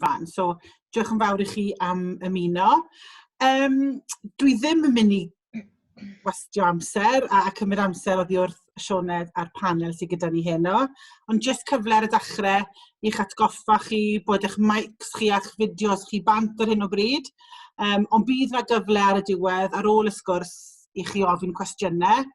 fan. So, diolch yn fawr I chi am ymuno. Dwi ddim yn mynd I wastio amser a cymryd amser oddi wrth Sioned a'r panel sydd gyda ni heno. Ond jyst cyfle ar y dechrau i'ch atgoffa chi bod eich mics chi a'ch fideos chi bant ar hyn o bryd. Ond bydd yna gyfle ar y diwedd ar ôl y sgwrs I chi ofyn cwestiynau.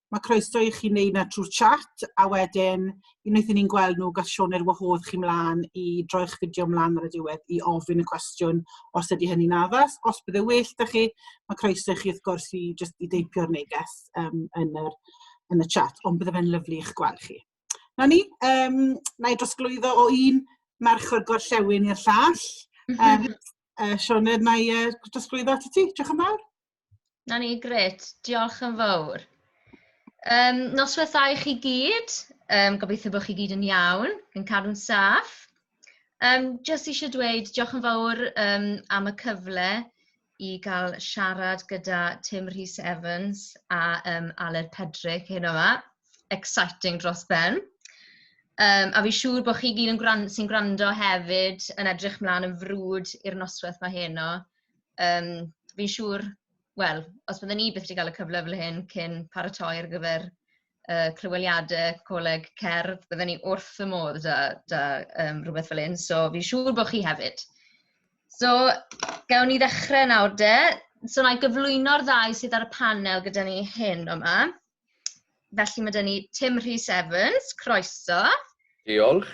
Mae croeso I chi wneud yna trwy'r chat a wedyn unwaith ni'n gweld nhw gall Sioned wahodd chi mlaen I droi'ch fideo mlaen ar y diwedd I ofyn y cwestiwn os ydy hynny'n addas. Os bydde well da chi, mae croeso I chi wrth gwrs I deipio'r neges yn y chat, ond bydde fe'n lyflu i'ch gweld chi. Na ni, na I drosglwyddo o un merch o'r gorllewin i'r llall. Sioned, na I drosglwyddo at ti, diolch yn fawr. Na ni, gret, diolch yn fawr. Noswaith dda I chi gyd, gobeithio bod chi gyd yn iawn, yn cadw'n saff. Jyst eisiau dweud diolch yn fawr am y cyfle I gael siarad gyda Tim Rhys Evans a Aled Pedrick hyn yma. Exciting dros ben. A fi siŵr bod chi gyd sy'n gwrando hefyd yn edrych mlaen yn frwd i'r noswaith mae heno. Fi'n siŵr Wel, os byddwn ni byth wedi cael y cyfle fel hyn cyn paratoi ar gyfer clyweliadau Coleg Cerdd, byddwn ni wrth y modd da rhywbeth fel hyn, so fi'n siŵr bod chi hefyd. So, gawn ni ddechrau nawr de. So, na I gyflwyno'r ddau sydd ar y panel gyda ni hyn yma. Felly mae da ni Tim Rhys Evans, croeso. Diolch.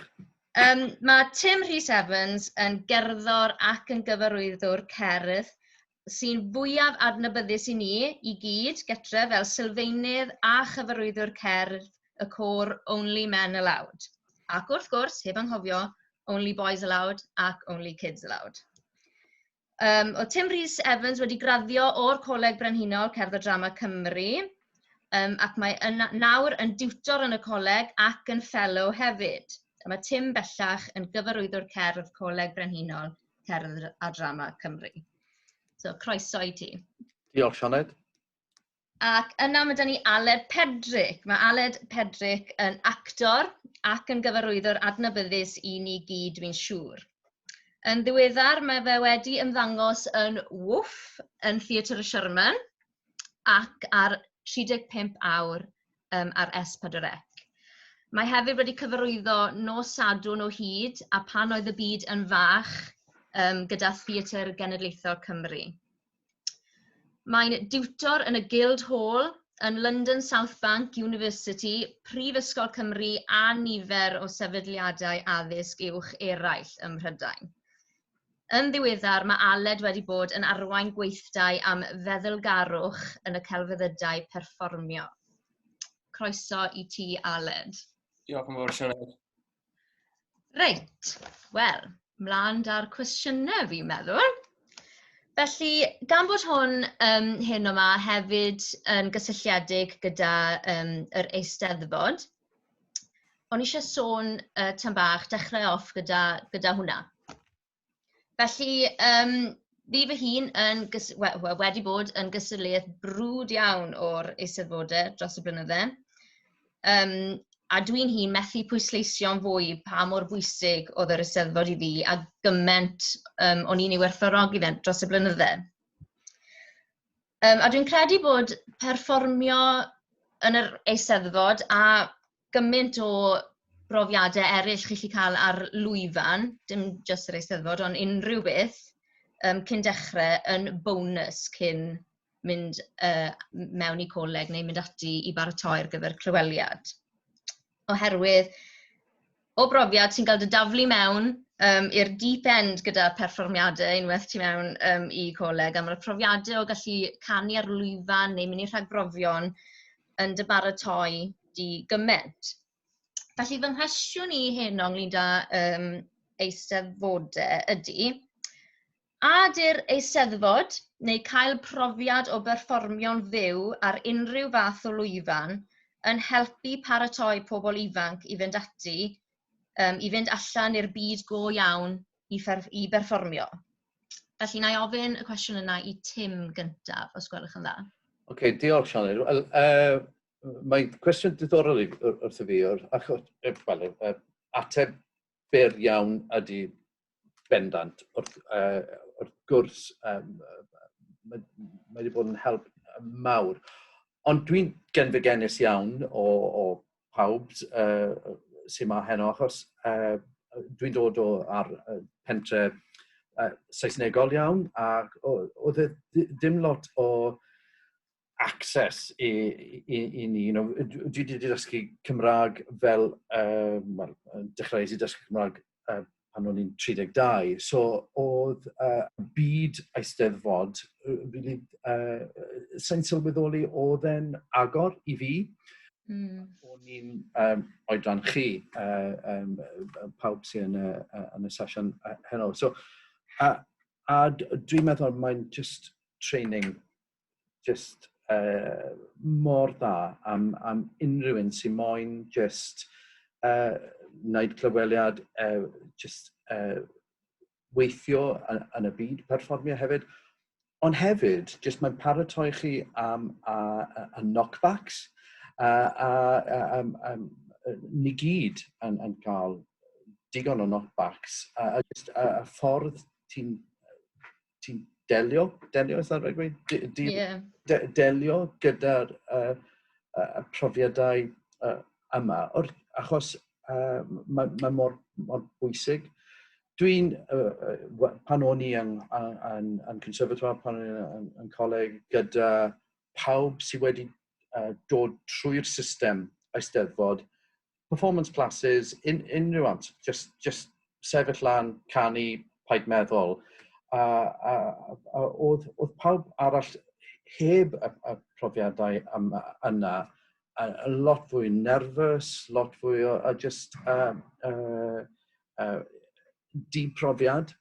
Mae Tim Rhys Evans yn gerddor ac yn gyfarwyddwr cerdd sy'n fwyaf adnabyddus I ni I gyd getre fel sylfaenydd a chyfarwyddwr cerdd y côr Only Men Allowed. Ac wrth gwrs, heb anghofio, Only Boys Allowed ac Only Kids Allowed. O Tim Rhys Evans wedi graddio o'r Coleg Brenhinol Cerdd a Drama Cymru ac mae nawr yn diwtor yn y coleg ac yn fellow hefyd. Mae Tim bellach yn gyfarwyddwr cerdd Coleg Brenhinol Cerdd a Drama Cymru. So, croeso I ti. Diolch, Sioned. Ac yna mae da ni Aled Pedrick. Mae Aled Pedrick yn actor ac yn gyfarwyddwr adnabyddus I ni gyd dwi'n siŵr. Yn ddiweddar, mae fe wedi ymddangos yn Woof yn Theatr y Sherman ac ar 35 awr ar S4C. Mae hefyd wedi cyfarwyddo nos Sadwrn o hyd a pan oedd y byd yn fach gyda Theatr Genedlaethol Cymru. Mae'n diwtor yn y Guildhall yn London South Bank University, Prifysgol Cymru a nifer o sefydliadau addysg uwch eraill ym Mhrydain. Yn ddiweddar, mae Aled wedi bod yn arwain gweithdai am feddylgarwch yn y celfyddydau perfformio. Croeso I ti, Aled. Diolch yn fawr, Sioned. Reit, wel, mlaen da'r cwestiynau fi'n meddwl. Felly, gan bod hwn hyn yma hefyd yn gysylltiedig gyda yr eisteddfod, o'n eisiau sôn tam bach, dechrau off gyda hwnna. Felly, fi fy hun wedi bod yn gysylltiad brwd iawn o'r eisteddfodau dros y blynydde. A dwi'n hun methu pwysleisio'n fwy pa mor bwysig oedd yr eisteddfod I fi a gymaint o'n i'n ei werthfawrogi fe dros y blynydde. A dwi'n credu bod perfformio yn yr eisteddfod a gymaint o brofiadau eraill chi'n cael ar lwyfan, dim jyst yr eisteddfod, ond unrhyw beth cyn dechrau yn bonus cyn mynd mewn I coleg neu mynd ati I baratoi ar gyfer clyweliad. Oherwydd, o brofiad sy'n cael dy daflu mewn i'r deep end gyda perfformiadau unwaith ti mewn I coleg, a mae'r profiadau o gallu canu ar lwyfan neu mynd I rhagbrofion yn dy baratoi di gymaint. Felly fy nghwestiwn I heno ynglyn â eisteddfodau ydy, a di'r eisteddfod neu cael profiad o berfformio'n fyw ar unrhyw fath o lwyfan yn helpu paratoi pobl ifanc I fynd ati, I fynd allan i'r byd go iawn I berfformio. Felly, na I ofyn y cwestiwn yna I Tim gyntaf, os gwelwch yn dda. Oce, diolch, Sioned. Mae'n cwestiwn diddorol wrth fi, ateb byr iawn ydy bendant wrth gwrs. Mae wedi bod yn help mawr. Ond dwi'n genfigennus iawn o pawb sy'n ma heno, achos dwi'n dod ar pentre Saesnegol iawn, ac oedd dim lot o access i ni. Dwi wedi dysgu Cymraeg fel, dechreuais i dysgu Cymraeg pan o'n i'n 32. So oedd byd Eisteddfod, sa'n sylweddoli oedd e'n agor i fi. O'n i'n oedran chi, pawb sy'n yn y sesiwn heno. So, a dwi'n meddwl mae'n just training just mor dda am unrhyw un sy'n moyn just wneud glyweliad, just weithio yn y byd perfformio hefyd. Ond hefyd, just mae'n paratoi chi am y knockbacks. Ni gyd yn cael digon o knockbacks. Just y ffordd ti'n delio, is that right? Delio gyda'r profiadau yma, achos mae mor bwysig. Dwi'n, pan o'n i yn conservatoire, pan o'n i yn coleg, gyda pawb sydd wedi dod trwy'r system Eisteddfod, performance classes, unrhyw amser, just sefyll lan, canu, paid meddwl. Oedd pawb arall heb y profiadau yna, lot fwy nervous, lot fwy o just di-profiad.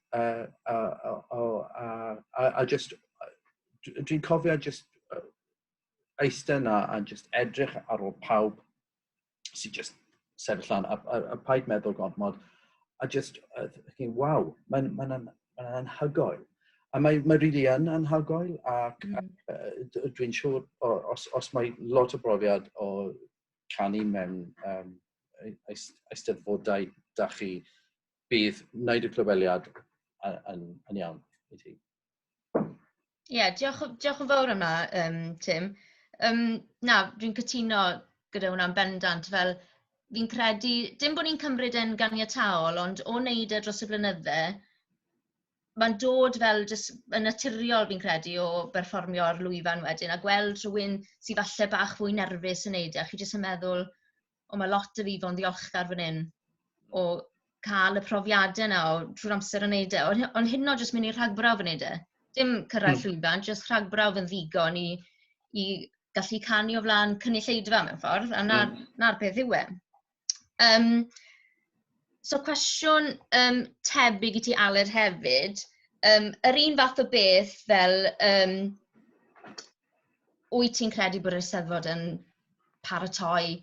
Just, dwi'n cofio just eistedd yna a just edrych ar ôl pawb sy'n just sefyll lan a paid meddwl gormod. A just, waw, mae'n anhygoel. A mae rili yn anhygoel, ac dwi'n siŵr os mae lot o brofiad o canu mewn eisteddfodau da chi, bydd wneud y glyweliad yn iawn i ti. Ie, diolch yn fawr yma, Tim. Dwi'n cytuno gyda hwnna'n bendant, fel fi'n credu, dim bod ni'n cymryd e'n ganiataol, ond o wneud e dros y blynydde, mae'n dod fel yn naturiol fi'n credu o berfformio ar lwyfan wedyn, a gweld rhywun sydd falle bach fwy nerfus yn neud e. Chi jyst yn meddwl, mae lot o fi fo'n ddiolchgar fan hyn o cael y profiadau yna trwy'r amser yn neud e. Ond hyn o jyst mynd i'r rhagbraw fan neud e. Dim cyrraedd llwyfan, jyst rhagbraw yn ddigon i gallu canu o flaen cynulleidfa mewn ffordd, a na'r peth yw e. So cwestiwn tebyg i ti Aled hefyd, yr un fath o beth fel wyt ti'n credu bod yr Eisteddfod yn paratoi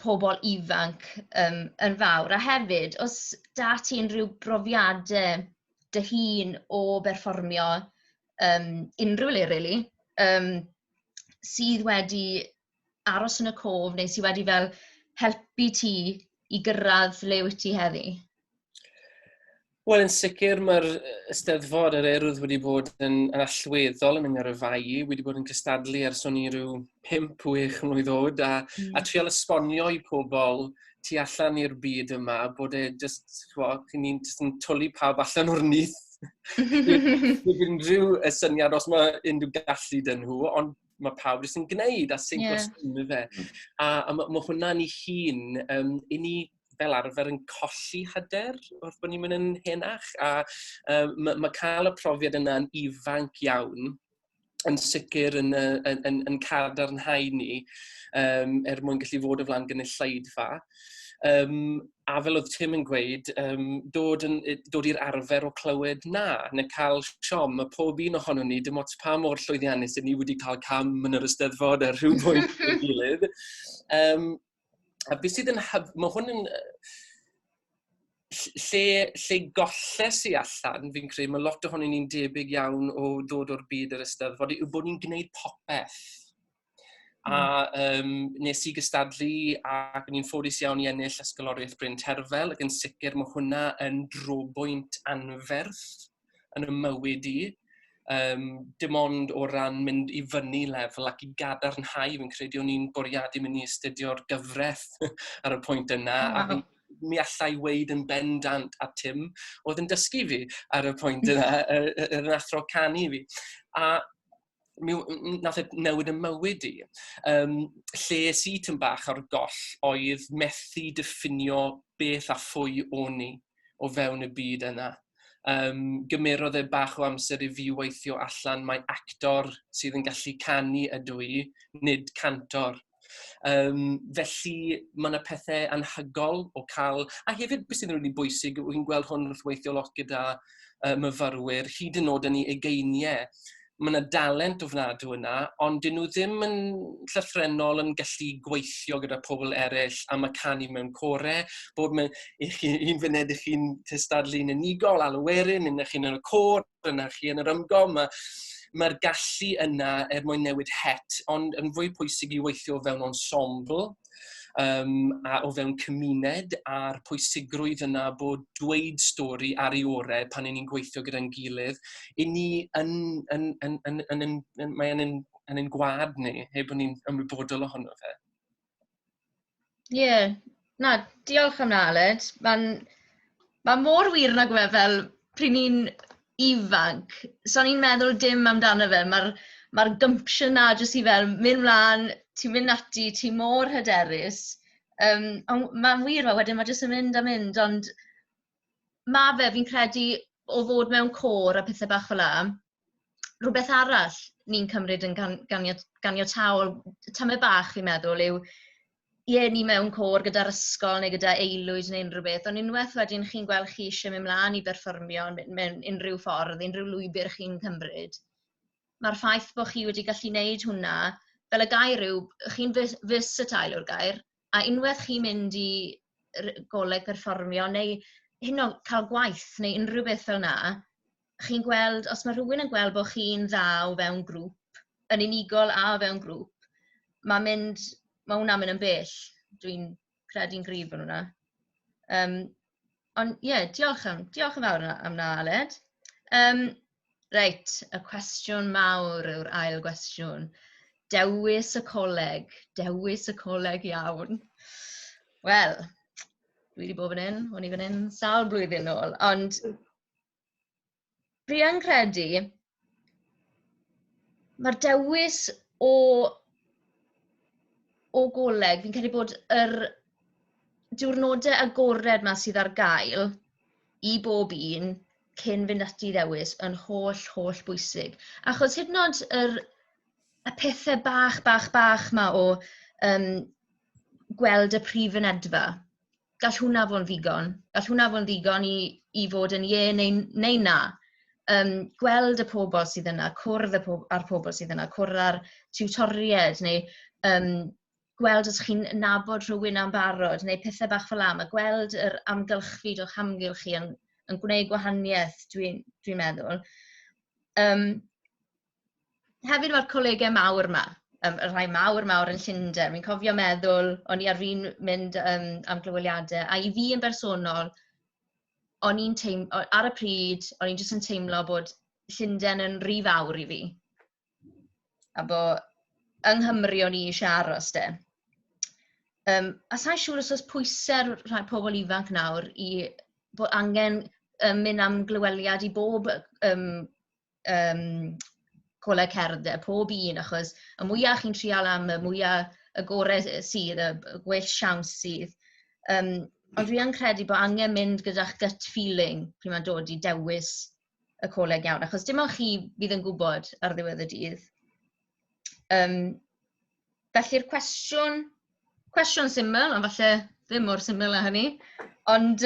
pobl ifanc yn fawr, a hefyd, os da ti unrhyw brofiadau dy hun o berfformio unrhyw le, really, sydd wedi aros yn y cof, neu sydd wedi fel helpu ti i gyrraedd le wyt ti heddi? Wel, yn sicr mae'r Eisteddfod yr Urdd wedi bod yn allweddol yn ymgyrfafu, wedi bod yn cystadlu ers o'n i rhyw 5-6 mlwydd oed, a trial esbonio i pobl tu allan i'r byd yma, bod e ni'n yn twlu pawb allan o'r nyth. Bydd unrhyw syniad os mae unrhyw gallu dyn nhw, ond mae pawb jyst yn gwneud a sy'n gwestiwn fe. A mae hwnna'n ei hun, i ni fel arfer yn colli hyder wrth bod ni'n mynd yn henach. A mae cael y profiad yna'n ifanc iawn, yn sicr yn cadarnhau ni, mwyn gallu fod o flaen gynulleidfa. A fel oedd Tim yn gweud, dod i'r arfer o clywed neu cael siom, mae pob un ohono ni, dim ots pa mor llwyddiannus ni wedi cael cam yn yr Eisteddfod ar rhyw bwynt i'w gilydd. A beth sydd yn mae hwn yn lle golles i allan, fi'n credu, mae lot ohonyn ni'n debyg iawn o ddod o'r byd yr Eisteddfod, yw bod ni'n gwneud popeth. A nes I gystadlu ac ni'n ffodus iawn I ennill ysgoloriaeth Bryn Terfel ac yn sicr mae hwnna yn drobwynt anferth yn y mywyd I. Dim ond o ran mynd I fyny lefel ac I gadarnhau fi'n credu o'n i'n bwriadu mynd I astudio'r gyfraith ar y pwynt yna a mi allai weid yn bendant a Tim oedd yn dysgu fi ar y pwynt yna, yn athro canu fi. A nath e newid y mywyd I. Lles I tym bach ar goll oedd methu diffinio beth a phwy o'n I o fewn y byd yna. Gymerodd e bach o amser I fi weithio allan mae actor sydd yn gallu canu ydw I, nid cantor. Felly mae yna pethau anhygol o cael, a hefyd beth sydd yn really bwysig, wy'n gweld hwn wrth weithio lot gyda myfyrwyr, hyd yn oed yn ei ugeiniau. Mae yna dalent ofnadw yna, ond dyn nhw ddim yn llythrennol yn gallu gweithio gyda pobl eraill am y canu mewn core, bod un funed ych chi'n tystadlu'n unigol, alwerin, un ych chi'n yn y cor, un ych chi yn yr ymgom. Mae'r gallu yna mwyn newid het, ond yn fwy pwysig I weithio o fewn ensemble, a o fewn cymuned a'r pwysigrwydd yna bod dweud stori ar ei orau pan ni'n gweithio gyda'n gilydd, I ni mae yn ein gwad ni, heb bod ni'n ymwybodol ohono fe. Ie, na, diolch am na, Aled. Ma mor wir na gwe fel pryd ni'n ifanc, so ni'n meddwl dim amdano fe, mae'r gumption na jyst I fel mynd mlaen, ti'n mynd ati, ti'n mor hyderus. Mae'n wir fe, wedyn mae jyst yn mynd a mynd, ond mae fe fi'n credu o fod mewn cor a pethau bach fel la, rhywbeth arall ni'n cymryd yn ganiataol, tamau bach fi'n meddwl yw, ie, ni mewn cor gyda'r ysgol neu gyda aelwyd neu unrhyw beth, ond unwaith wedyn chi'n gweld chi eisiau mynd mlaen I berfformio mewn unrhyw ffordd, unrhyw lwybr chi'n cymryd. Mae'r ffaith bod chi wedi gallu gwneud hwnna, fel y gair yw, chi'n versatile o'r gair, a unwaith chi'n mynd I Coleg Perfformio neu hyn o cael gwaith neu unrhyw beth fel yna, chi'n gweld, os mae rhywun yn gweld bod chi'n dda o fewn grŵp, yn unigol a o fewn grŵp, mae hwnna'n mynd yn bell. Dwi'n credu'n gryf yn hwnna. Ond ie, diolch yn fawr am na, Aled. Reit, y cwestiwn mawr yw'r ail gwestiwn. Dewis y coleg iawn. Wel, dwi wedi bod o'n I fan hyn sawl blwyddyn nôl, ond fi yn credu mae'r dewis o goleg, fi'n credu bod yr diwrnodau agored ma sydd ar gael I bob un cyn fynd ati I ddewis yn holl bwysig. Achos hyd yn oed y pethau bach ma o gweld y prif fynedfa, gall hwnna fo'n ddigon. Gall hwnna fo'n ddigon I fod yn ie neu na. Gweld y pobl sydd yna, cwrdd ar pobl sydd yna, cwrdd ar tiwtoried, neu gweld os chi'n nabod rhywun am barod, neu pethau bach fel am, a gweld yr amgylchfyd o'ch hamgylch chi yn gwneud gwahaniaeth, dwi'n meddwl. Hefyd mae'r colegau mawr yma, y rhai mawr yn Llundain. Mi'n cofio meddwl, o'n I ar fi'n mynd am glyweliadau, a I fi yn bersonol, ar y pryd, o'n i'n jyst yn teimlo bod Llundain yn rhy fawr I fi. A bod yng Nghymru o'n I eisiau aros de. A sa'n siŵr os oes pwysau rhai pobl ifanc nawr I bod angen mynd am glyweliad I bob coleg cerdded, pob un, achos y mwyaf chi'n trial am, y mwyaf y gorau sydd, y gwell siawns sydd. Ond dwi yn credu bod angen mynd gyda'ch gut feeling pryd mae'n dod I dewis y coleg iawn, achos dim ond chi fydd yn gwybod ar ddiwedd y dydd. Felly'r cwestiwn syml, ond falle ddim mor syml â hynny, ond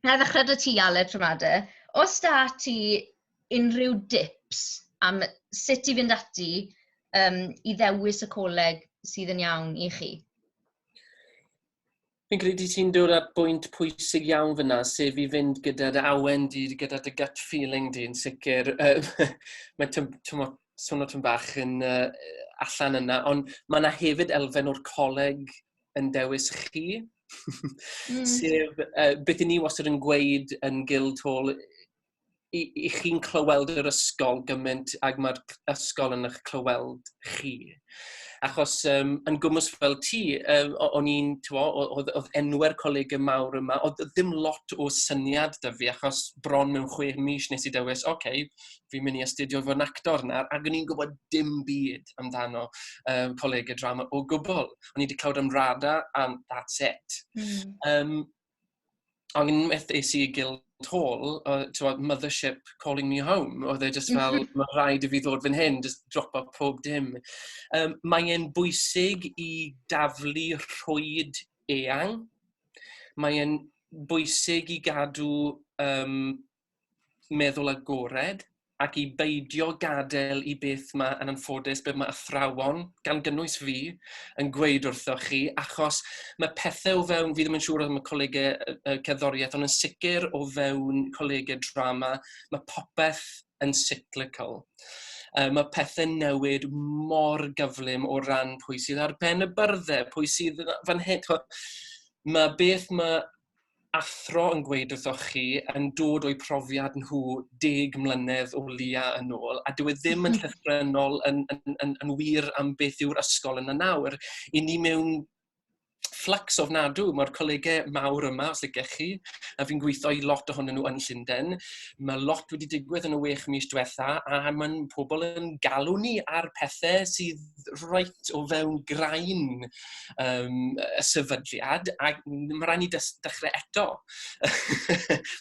na ddechrau dy ti, Aled, trwmade, os da ti unrhyw dips am sut I fynd ati I ddewis y coleg sydd yn iawn I chi? Fi'n credu ti'n dod at bwynt pwysig iawn fyna, sef I fynd gyda'r awen di, gyda dy gut feeling di, yn sicr. Mae swnio tym bach yn allan yna, ond mae yna hefyd elfen o'r coleg yn dewis chi. Sef, beth i ni wastad yn gweud yn Guildhall, i chi'n clyweld yr ysgol gymaint ac mae'r ysgol yn eich clyweld chi. Achos yn gwmws fel ti, o'n i'n, oedd enwau'r colegau mawr yma, oedd ddim lot o syniad da fi, achos bron mewn 6 mis nes I dewis, fi'n mynd I astudio fod yn actor na, ac o'n i'n gwybod dim byd amdano colegau drama o gwbl. O'n I wedi clywed am rada, and that's it. Ond unwaith es I Guildhall, mothership calling me home, oedd e just fel, mae rhaid I fi ddod fan hyn, just drop up pob dim. Mae e'n bwysig I daflu rhwyd eang. Mae e'n bwysig I gadw meddwl agored, ac I beidio gadael I beth mae yn anffodus, beth mae athrawon, gan gynnwys fi, yn gweud wrtho chi, achos mae pethau o fewn, fi ddim yn siŵr am y colegau cerddoriaeth, ond yn sicr o fewn colegau drama, mae popeth yn cyclical. Mae pethau newid mor gyflym o ran pwy sydd ar ben y byrddau, pwy sydd fan hyn. Mae beth mae athro yn gweud wrtho chi yn dod o'i profiad nhw 10 mlynedd o leia yn ôl, a dyw e ddim yn llythrennol yn wir am beth yw'r ysgol yna nawr. I ni mewn flux ofnadw, mae'r colegau mawr yma, os licech chi, a fi'n gweithio I lot ohonyn nhw yn Llundain. Mae lot wedi digwydd yn y 6 mis diwetha, a mae'n pobl yn galw ni ar pethau sydd reit o fewn graen y sefydliad, a mae rhaid ni dechrau eto.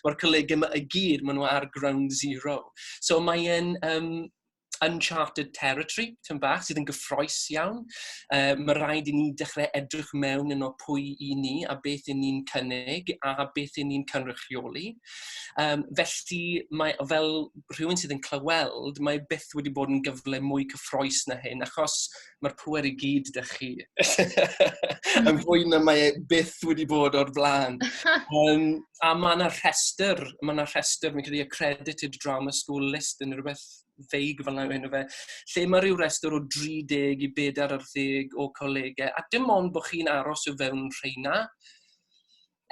Mae'r colegau yma I gyd, maen nhw ar ground zero. So mae'n uncharted territory, tym bach, sydd yn gyffroes iawn. Mae rhaid I ni dechrau edrych mewn yn o pwy I ni, a beth I ni'n cynnig, a beth I ni'n cynrychioli. Felly, fel rhywun sydd yn clyweld, mae byth wedi bod yn gyfle mwy cyffroes na hyn, achos mae'r pŵer I gyd â chi. Yn fwy na mae byth wedi bod o'r blaen. A mae yna rhestr, fi'n credu accredited drama school list yn rhywbeth feig fel yna enw fe, lle mae rhyw restr o 30 I 40 o colegau, a dim ond bod chi'n aros o fewn rheina,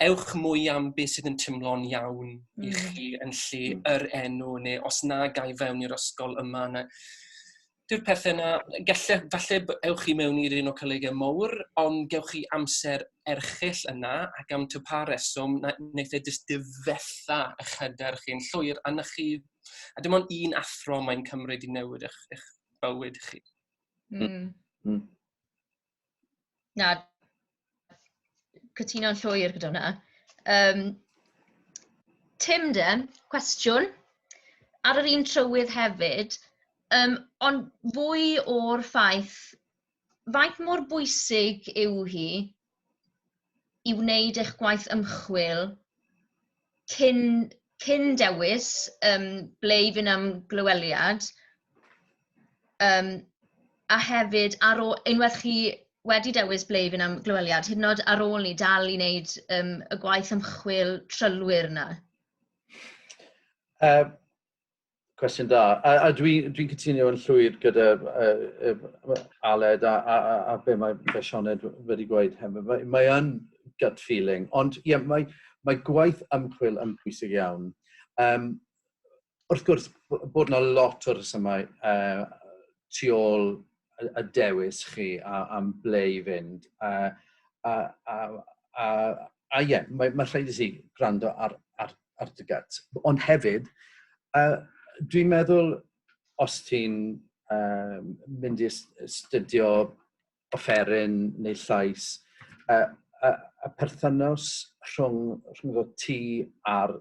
ewch mwy am beth sydd yn timlo'n iawn I chi yn lle yr enw, neu os na gai fewn i'r ysgol yma. Dyw'r pethau yna, falle ewch chi mewn i'r un o colegau mawr, ond gewch chi amser erchill yna, ac am pa reswm, wneith e jyst difetha eich hyder chi'n llwyr, a a dim ond un athro mae'n cymryd I newid eich bywyd chi. Na, cytuno'n llwyr gyda hwnna. Tim de, cwestiwn, ar yr un trywydd hefyd, ond fwy o'r ffaith, faint mor bwysig yw hi I wneud eich gwaith ymchwil cyn dewis ble I fynd am glyweliad, a hefyd unwaith chi wedi dewis ble I fynd am glyweliad, hyd yn oed ar ôl ni dal I wneud y gwaith ymchwil trylwyr yna? Cwestiwn da. A dwi'n cytuno yn llwyr gyda Aled a be mae Sioned wedi gweud hefyd. Mae yn gut feeling, ond mae gwaith ymchwil yn bwysig iawn. Wrth gwrs, bod yna lot o'r resymau tu ôl y dewis chi am ble I fynd. Mae rhaid I si gwrando ar dy gut. Ond hefyd, dwi'n meddwl os ti'n mynd I astudio offeryn neu llais, y perthynos rhwng ti a'r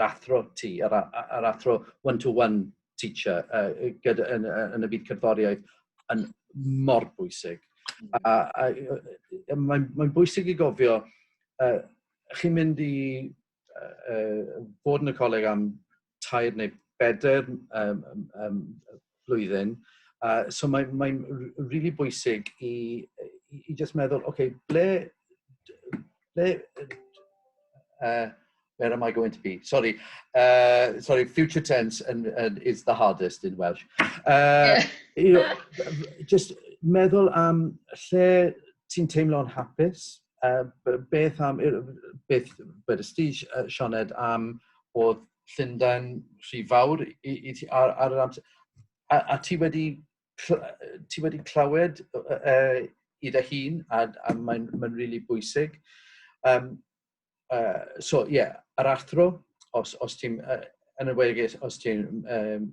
athro ti, yr athro one-to-one teacher yn y byd cerddoriaeth yn mor bwysig. Mae'n bwysig I gofio, chi'n mynd I fod yn y coleg am 3 neu 4 blwyddyn, so mae'n really bwysig I just meddwl, ble where am I going to be? Sorry, future tense and is the hardest in Welsh. You know, just meddwl am lle ti'n teimlo'n hapus, beth ysdi, Sioned, am oedd Llundain rhy fawr i ti ar yr amser, a ti wedi clywed i dy hun, a mae'n really bwysig. So, yr athro, os ti'n, yn y wedi, os ti'n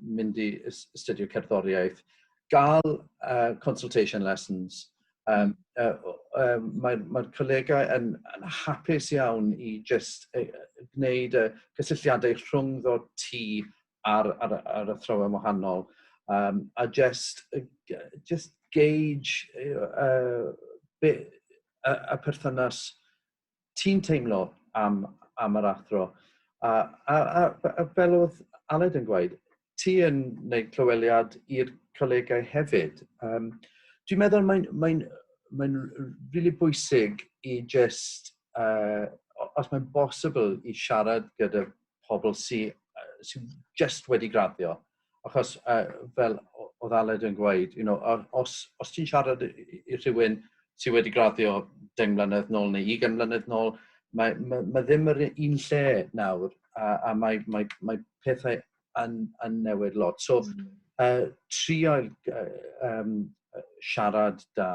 mynd i astudio cerddoriaeth, gael consultation lessons. Mae'r colegau yn hapus iawn i just gwneud cysylltiadau rhwngddo ti ar athrawon wahanol, a just gauge y perthynas ti'n teimlo am yr athro. A fel oedd Aled yn gweud, ti yn gwneud glyweliad i'r colegau hefyd. Dwi'n meddwl mae'n really bwysig i just, os mae'n bosibl i siarad gyda pobl sy'n just wedi graddio. Achos fel oedd Aled yn gweud, os ti'n siarad i rhywun sy'n wedi graddio 10 mlynedd nôl neu 20 mlynedd nôl, mae ddim yr un lle nawr, a mae pethau yn newid lot. So, trio siarad da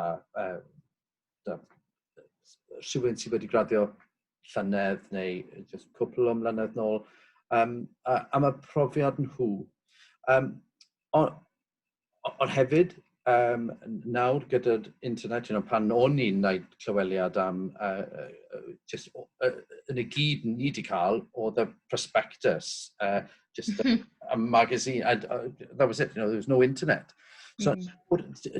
rhywun sydd wedi graddio llynedd neu just cwpl o mlynedd nôl, am y profiad nhw. Ond hefyd, nawr gyda'r internet, pan o'n i'n gwneud clyweliad am just yn y gyd ni wedi cael oedd y prospectus, just a magazine, that was it, there was no internet. So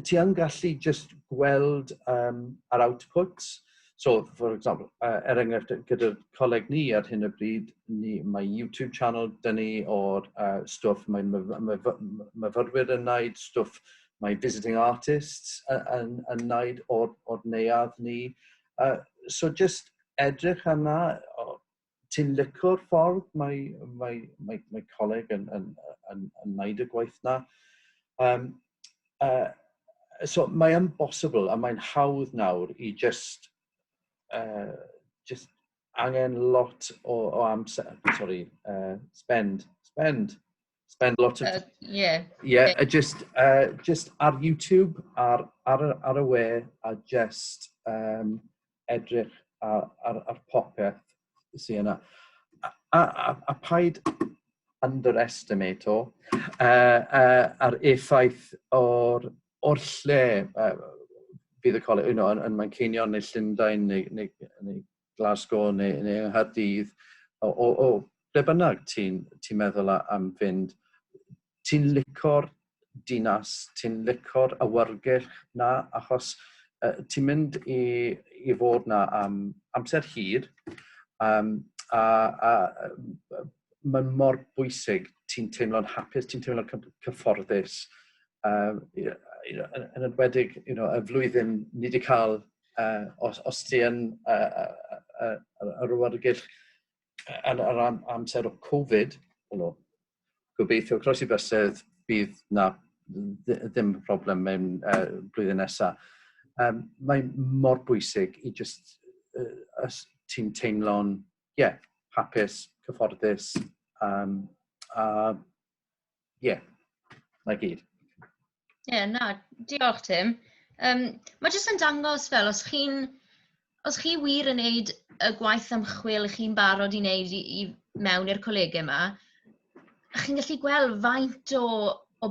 ti yn gallu just gweld yr outputs. So, for example, enghraifft gyda'r coleg ni ar hyn o bryd, mae YouTube channel dyn ni o'r stwff mae'n myfyrwyr yn wneud, stwff mae visiting artists yn wneud o'r neuadd ni. So, just edrych yna, ti'n licio'r ffordd mae coleg yn wneud y gwaith na. So, mae'n bosibl a mae'n hawdd nawr i just angen lot o amser, spend lot of just ar YouTube, ar y we, a just edrych ar popeth sy'n yna. A paid underestimate ar effaith o'r lle bydd y coleg, yn Manceinion neu Llundain neu Glasgow neu yng Nghaerdydd, o ble bynnag ti'n meddwl am fynd, ti'n licio'r dinas, ti'n licio'r awyrgylch na, achos ti'n mynd i fod na am amser hir, a mae'n mor bwysig, ti'n teimlo'n hapus, ti'n teimlo'n cyfforddus. Yn enwedig, y flwyddyn ni wedi cael, os ti yn yr awyrgylch yn yr amser o Covid, gobeithio croesi bysedd bydd na ddim problem mewn blwyddyn nesaf. Mae'n mor bwysig i just ti'n teimlo'n hapus, cyfforddus, na gyd. Diolch Tim. Mae jyst yn dangos fel, os chi wir yn gwneud y gwaith ymchwil chi'n barod i wneud i mewn i'r colegau yma, chi'n gallu gweld faint o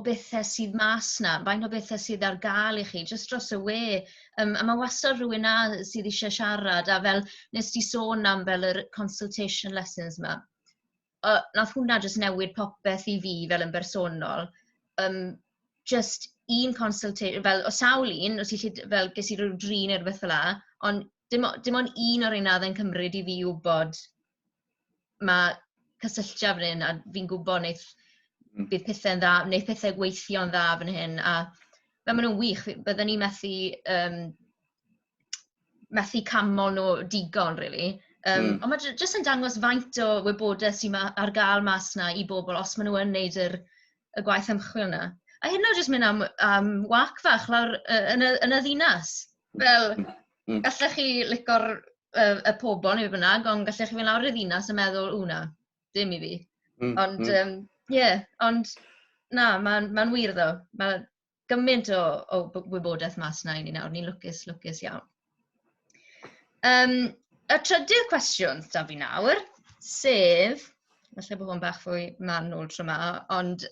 bethau sydd mas na, faint o bethau sydd ar gael i chi, jyst dros y we. A mae wastad rhywun na sydd eisiau siarad, a fel nes ti sôn am fel yr consultation lessons yma. Nath hwnna jyst newid popeth i fi fel yn bersonol. Just un consultation, fel o sawl un, os fel ges i rhyw drin neu rhywbeth fel la, ond dim ond un o'r un yn cymryd i fi wybod mae cysylltia fan hyn, a fi'n gwybod bydd pethau'n dda, wneud pethau gweithio'n dda fan hyn, a fel maen nhw'n wych, byddwn ni methu camol nhw digon, really. Ond mae jyst yn dangos faint o wybodaeth sy'n ar gael mas na i bobl os maen nhw yn gwneud y gwaith ymchwil yna. A hyn o jyst mynd am wac fach lawr yn y ddinas. Fel, gallech chi licor y pobl neu bynnag, ond gallech chi fynd lawr y ddinas a meddwl, wna, dim i fi. Ond, ond na, mae'n wir ddo. Mae gymaint o wybodaeth mas na i ni nawr, ni'n lwcus iawn. Y trydydd cwestiwn da fi nawr, sef, falle bod hwn bach fwy manwl tro yma, ond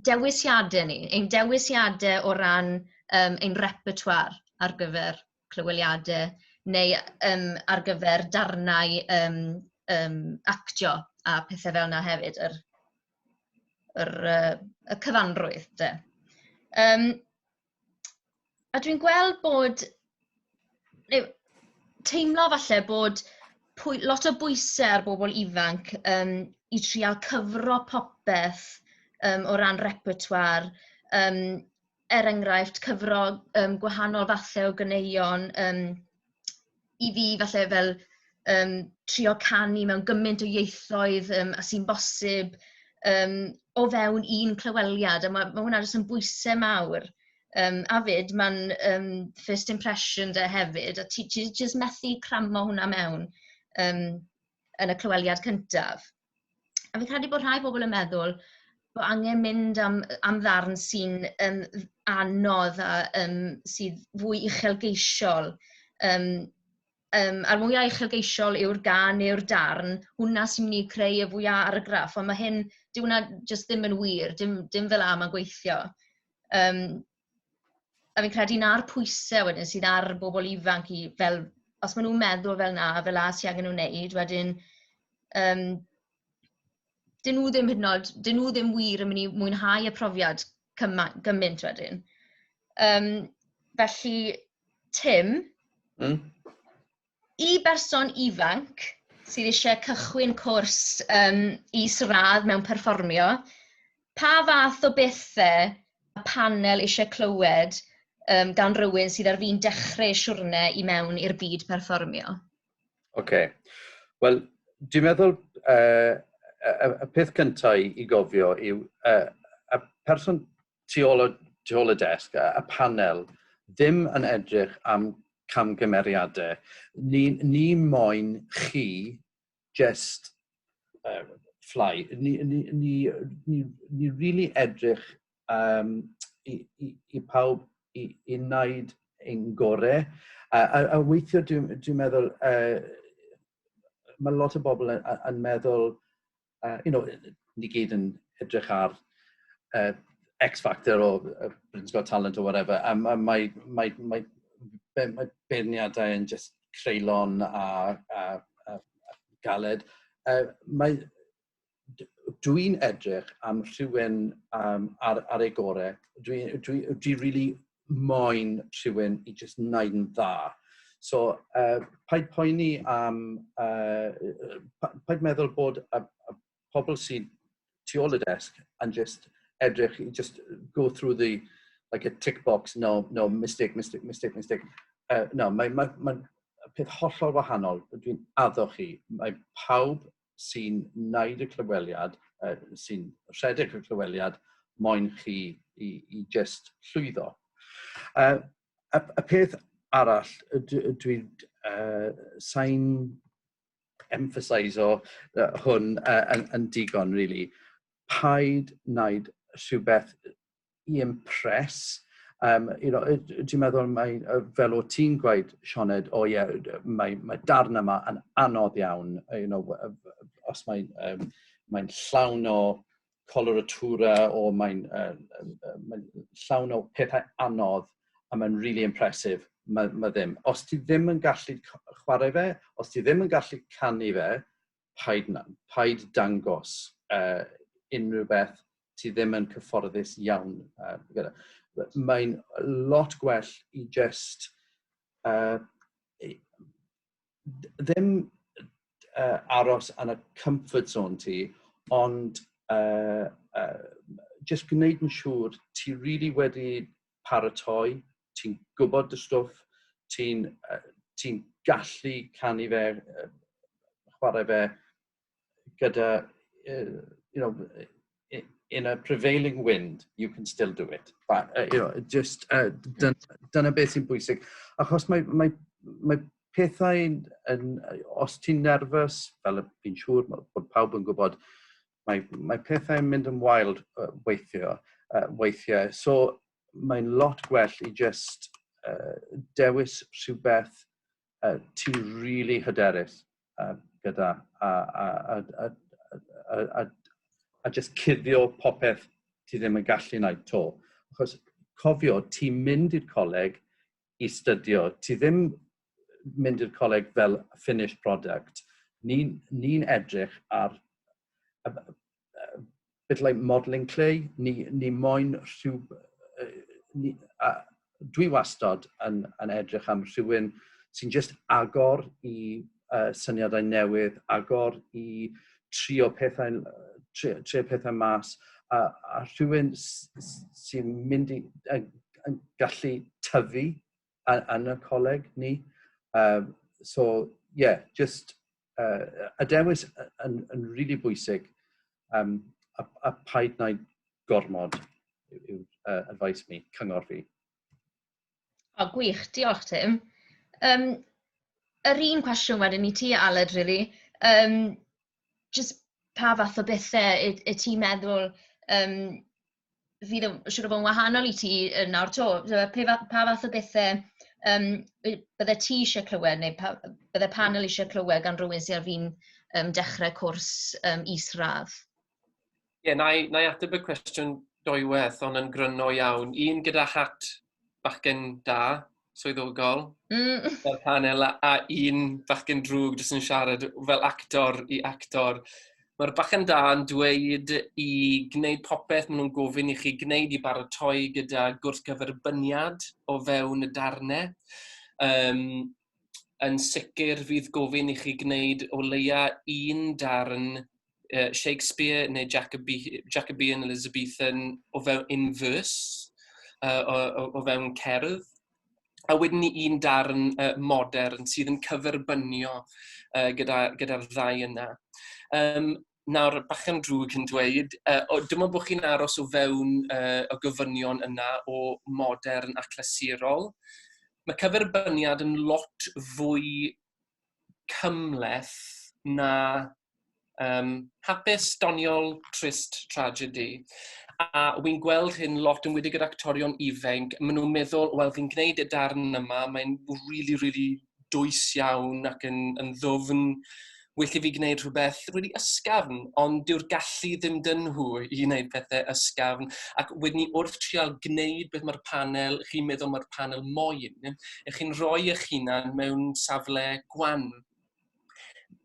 dewisiadau ni, ein dewisiadau o ran ein repertoire ar gyfer clyweliadau neu ar gyfer darnau actio a pethau fel yna hefyd, y cyfanrwydd. A dwi'n gweld bod, teimlo falle bod lot o bwysau ar bobl ifanc i trial cyfro popeth o ran repertoire, enghraifft cyfro gwahanol fathau o ganeuon, i fi falle fel trio canu mewn gymaint o ieithoedd a sy'n bosib o fewn un clyweliad, a mae hwnna jyst yn bwysau mawr. A fyd, mae'n first impression da hefyd, a ti jyst methu cramo hwnna mewn yn y clyweliad cyntaf. A fi'n credu bod rhai pobl yn meddwl bod angen mynd am ddarn sy'n anodd a sydd fwy uchelgeisiol. A'r mwyaf uchelgeisiol yw'r gan neu'r darn, hwnna sy'n mynd i creu y fwyaf ar y graff, ond mae hyn, dyw hwnna jyst ddim yn wir, dim fel am yn gweithio. A fi'n credu na'r pwysau wedyn sydd ar bobl ifanc i, fel, os maen nhw'n meddwl fel na, fel a sy'n angen nhw'n wneud, wedyn, dyn nhw ddim wir yn mynd i mwynhau y profiad gymaint wedyn. Felly, Tim, i berson ifanc sydd eisiau cychwyn cwrs is-radd mewn perfformio, pa fath o bethau y panel eisiau clywed gan rywun sydd ar fi'n dechrau siwrne i mewn i'r byd perfformio? Wel, dwi'n meddwl y peth cyntaf i gofio yw y person tu ôl y desg, y panel, ddim yn edrych am camgymeriadau. Ni moyn chi just fly. Ni really edrych i pawb i wneud ein gorau. A weithio dwi'n meddwl, mae lot o bobl yn meddwl, ni gyd yn edrych ar X Factor o Britain's Got Talent o whatever, a mae beirniadau yn just creulon a galed. Dwi'n edrych am rhywun ar ei gorau. Dwi really moyn rhywun i just wneud yn dda. So, paid poeni am, paid meddwl bod y pobl sydd tu ôl y desg and just edrych, just go through like a tick box, no, mistake. No, mae'n peth hollol wahanol. Dwi'n addo chi. Mae pawb sy'n wneud y clyweliad, sy'n rhedeg y clyweliad, moyn chi i just llwyddo. Y peth arall, dwi'n sa'n emphasise hwn yn digon, really. Paid wneud rhywbeth i impress. Dwi'n meddwl fel o ti'n gweud, Sioned, mae darn yma yn anodd iawn. Os mae'n llawn o coloratura o mae'n llawn o pethau anodd a mae'n really impressive, mae ddim. Os ti ddim yn gallu chwarae fe, os ti ddim yn gallu canu fe, paid dangos unrhyw beth ti ddim yn cyfforddus iawn. Mae'n lot gwell i just ddim aros yn y comfort zone ti, ond just gwneud yn siŵr ti really wedi paratoi, ti'n gwybod dy stwff, ti'n ti'n gallu canu fe, chwarae fe gyda, in a prevailing wind, you can still do it. But, just dyna beth sy'n bwysig. Achos mae pethau, os ti'n nerfus, fel fi'n siŵr bod pawb yn gwybod, mae pethau'n mynd yn wild weithiau. So mae'n lot gwell i just dewis rhywbeth ti really hyderus gyda a just cuddio popeth ti ddim yn gallu wneud to. Achos cofio, ti'n mynd i'r coleg i studio. Ti ddim mynd i'r coleg fel finished product. Ni'n edrych ar bit like modelling clay. Ni moyn dwi wastad yn edrych am rhywun sy'n just agor i syniadau newydd, agor i trio pethau mas, a rhywun sy'n mynd i gallu tyfu yn y coleg ni. So, yeah, just y dewis yn really bwysig, a paid wneud gormod yw advice mi, cyngor fi. O, gwych, diolch Tim. Yr un cwestiwn wedyn i ti, Aled, really. Just pa fath o bethau y ti'n meddwl fydd siŵr o fod yn wahanol i ti nawr to? Pa fath o bethau bydde ti eisiau clywed, neu bydde panel eisiau clywed gan rhywun sy'n ar fi'n dechrau cwrs isradd? Ie, na i ateb y cwestiwn dwywaith, ond yn gryno iawn. Un gyda hat bachgen da, swyddogol, fel panel, a un bachgen drwg jyst yn siarad fel actor i actor. Mae'r bachgen da yn dweud i gwneud popeth maen nhw'n gofyn i chi gwneud i baratoi gyda gwrthgyferbyniad o fewn y darnau. Yn sicr fydd gofyn i chi gwneud o leia un darn Shakespeare neu Jacobean Elizabethan o fewn in verse, o fewn cerdd. A wedyn ni un darn modern sydd yn cyferbynio gyda'r ddau yna. Nawr, bachgen drwg yn dweud, dyma bod chi'n aros o fewn y gofynion yna o modern a clasurol. Mae cyferbyniad yn lot fwy cymleth na hapus, doniol, trist, tragedy. A wy'n gweld hyn lot yn wedi gyda actorion ifanc. Maen nhw'n meddwl, wel, fi'n gwneud y darn yma, mae'n really dwys iawn ac yn ddwfn. Well i fi gwneud rhywbeth really ysgafn, ond dyw'r gallu ddim dyn nhw i wneud pethau ysgafn. Ac wedyn ni wrth trial gwneud beth mae'r panel, chi'n meddwl mae'r panel moyn, chi'n rhoi eich hunan mewn safle gwan.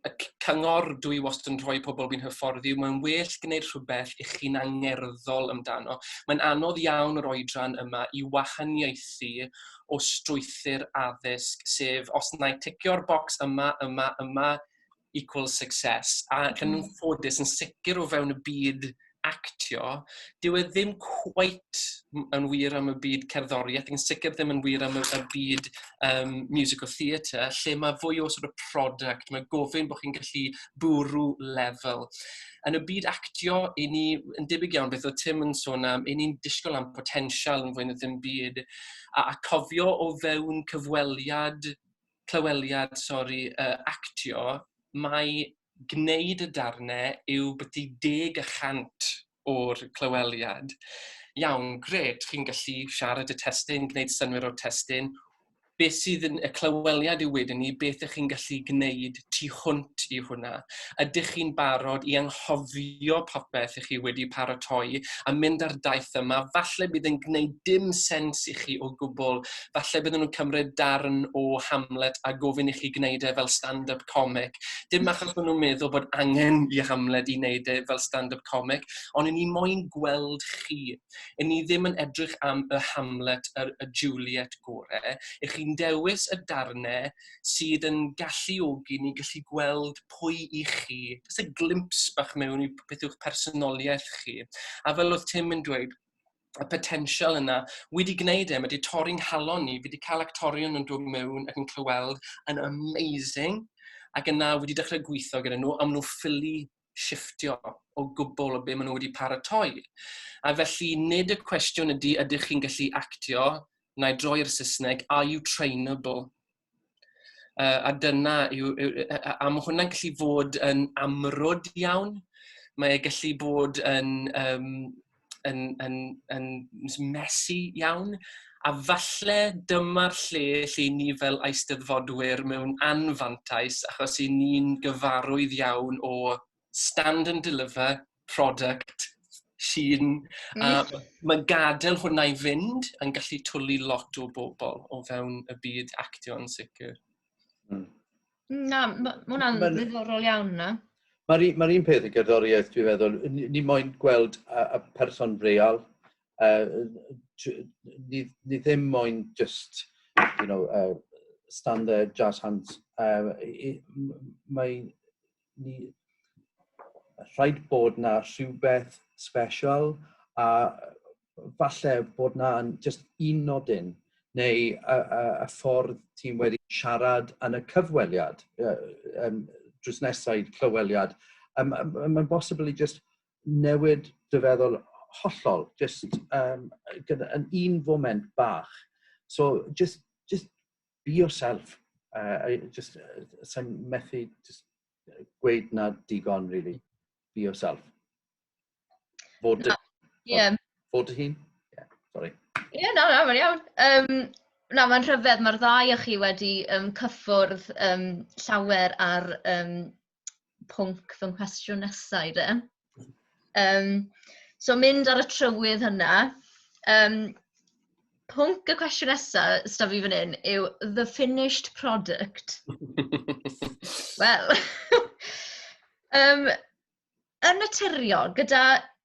Y cyngor dwi wastad yn rhoi pobl fi'n hyfforddi, mae'n well gwneud rhywbeth i chi'n angerddol amdano. Mae'n anodd iawn yr oedran yma i wahaniaethu o strwythur addysg, sef os na i ticio'r bocs yma, equals success. A yn ffodus yn sicr o fewn y byd actio, dyw e ddim cweit yn wir am y byd cerddoriaeth, yn sicr ddim yn wir am y byd musical theatre, lle mae fwy o sort of product, mae gofyn bod chi'n gallu bwrw lefel. Yn y byd actio, yn debyg iawn beth o Tim yn sôn am, ni'n disgwyl am potensial yn fwy na ddim byd, a cofio o fewn clyweliad, actio, mae gwneud y darnau yw byti 10% o'r clyweliad. Iawn, gret, chi'n gallu siarad y testyn, gwneud synwyr o'r testyn. Beth sydd yn y clyweliad yw wedyn ni, beth ych chi'n gallu gwneud tu hwnt i hwnna. Ydych chi'n barod i anghofio popeth ych chi wedi paratoi a mynd ar daith yma, falle bydd yn gwneud dim sens i chi o gwbl, falle bydden nhw'n cymryd darn o Hamlet a gofyn i chi gwneud e fel stand-up comic. Dim achos bod nhw'n meddwl bod angen i Hamlet i wneud e fel stand-up comic, ond ni moyn gweld chi. Ni ddim yn edrych am y Hamlet, y Juliet gore. Chi'n dewis y darnau sydd yn galluogi ni gallu gweld pwy i chi. Just a glimpse bach mewn i beth yw'ch personoliaeth chi. A fel oedd Tim yn dweud, y potensial yna, wedi gwneud mae wedi torri'n halon ni, wedi cael actorion yn dod mewn ac yn clyweld yn amazing, ac yna wedi dechrau gweithio gyda nhw, am nhw ffili shifftio o gwbl o be maen nhw wedi paratoi. A felly, nid y cwestiwn ydy, ydych chi'n gallu actio, na i droi'r Saesneg, are you trainable? A dyna yw, a mae hwnna'n gallu fod yn amrwd iawn, mae e gallu bod yn messy iawn, a falle dyma'r lle ni fel eisteddfodwyr mewn anfantais, achos i ni'n gyfarwydd iawn o stand and deliver, product, llun, a mae gadael hwnna i fynd yn gallu twlu lot o bobl o fewn y byd actio yn sicr. Na, mae hwnna'n ddiddorol iawn na. Mae'r un peth y gerddoriaeth, dwi'n meddwl, ni moyn gweld y person real. Ni ddim moyn just, stand there, jazz hands. Ni rhaid bod na rhywbeth special, a falle bod na just un nodyn, neu y ffordd ti'n wedi siarad yn y cyfweliad, drws nesau'r clyweliad, mae'n bosibly just newid dy feddwl hollol, just yn un foment bach. So just be yourself. Sa'n methu gweud na digon, really. Be yourself. Fod dy hun? Yeah, sorry. Ie, mae'n iawn. Na, mae'n rhyfedd, mae'r ddau o chi wedi cyffwrdd llawer ar pwnc fy nghwestiwn nesau, de. So, mynd ar y trywydd hynna. Pwnc y cwestiwn nesaf, ystaf fi fan hyn, yw the finished product. Wel, yn naturiol, gyda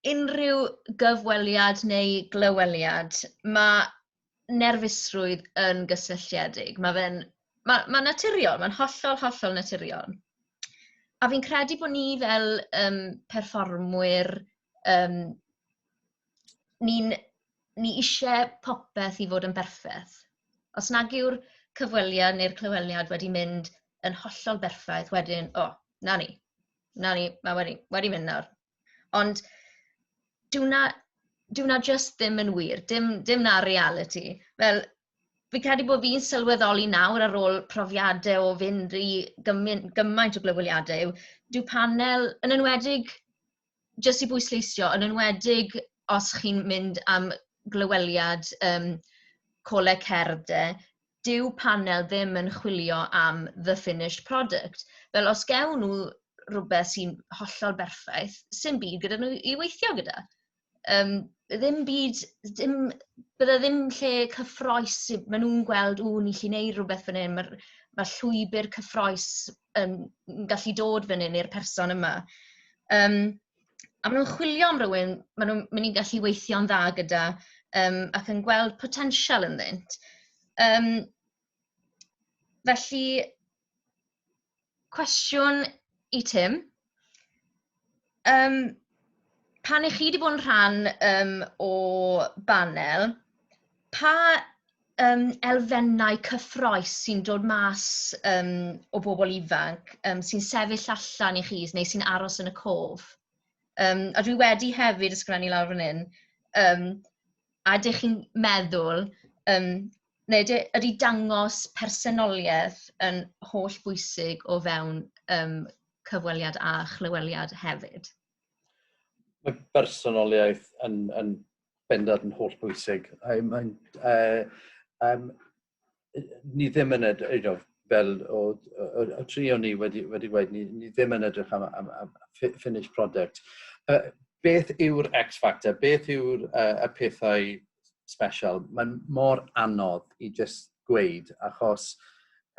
unrhyw gyfweliad neu glyweliad, mae nerfusrwydd yn gysylltiedig. Mae'n naturiol, mae'n hollol naturiol. A fi'n credu bod ni fel perfformwyr, ni eisiau popeth i fod yn berffaith. Os nag yw'r cyfweliad neu'r clyweliad wedi mynd yn hollol berffaith, wedyn, na ni, mae wedi mynd nawr. Ond dyw na just ddim yn wir, dim na reality. Fel, fi'n credu bod fi'n sylweddoli nawr ar ôl profiadau o fynd i gymaint o glyweliadau, dyw panel, yn enwedig, jyst i bwysleisio, yn enwedig os chi'n mynd am glyweliad coleg cerdd, dyw panel ddim yn chwilio am the finished product. Fel os gewn nhw rhywbeth sy'n hollol berffaith, sy'n byd gyda nhw i weithio gyda. Bydde ddim lle cyffroes, maen nhw'n gweld, ni lli wneud rhywbeth fan hyn, mae llwybr cyffroes yn gallu dod fan hyn i'r person yma. A maen nhw'n chwilio am rhywun, maen nhw'n mynd i gallu weithio'n dda gyda, ac yn gweld potensial ynddynt. Felly, cwestiwn i Tim. Pan ych chi wedi bod yn rhan o banel, pa elfennau cyffroes sy'n dod mas o bobl ifanc sy'n sefyll allan i chi, neu sy'n aros yn y cof? A dwi wedi hefyd ysgrifennu lawr fan hyn, a ydych chi'n meddwl, neu ydy dangos personoliaeth yn holl bwysig o fewn cyfweliad a chlyweliad hefyd? Mae personoliaeth yn bendant yn holl bwysig. Ni ddim yn edrych, fel o trio ni wedi gweud, ni ddim yn edrych am finished product. Beth yw'r X-factor? Beth yw'r y pethau special? Mae'n mor anodd i just gweud, achos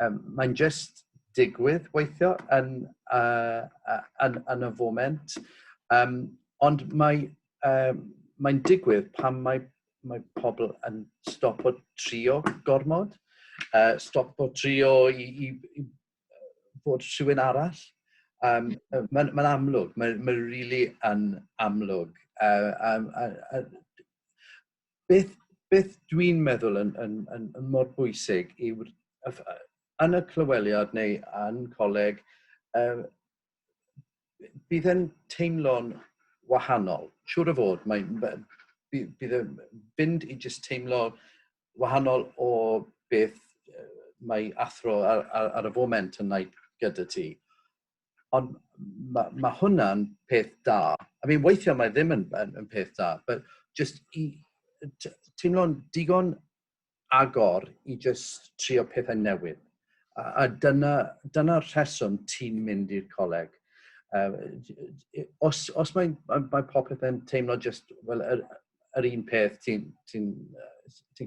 mae'n just digwydd weithio yn y foment. Ond mae'n digwydd pan mae pobl yn stopo trio gormod, stopo trio i fod rhywun arall. Mae'n amlwg, mae'n rili yn amlwg. beth dwi'n meddwl yn mor bwysig yw'r yn y clyweliad neu yn coleg, bydd yn teimlo'n wahanol. Siwr o fod, bydd yn fynd i jyst teimlo wahanol o beth mae athro ar y foment yn wneud gyda ti. Ond mae hwnna'n peth da. Weithiau mae ddim yn peth da, but just teimlo'n digon agor i just trio pethau newydd. A dyna'r rheswm ti'n mynd i'r coleg. Os mae popeth yn teimlo just yr un peth ti'n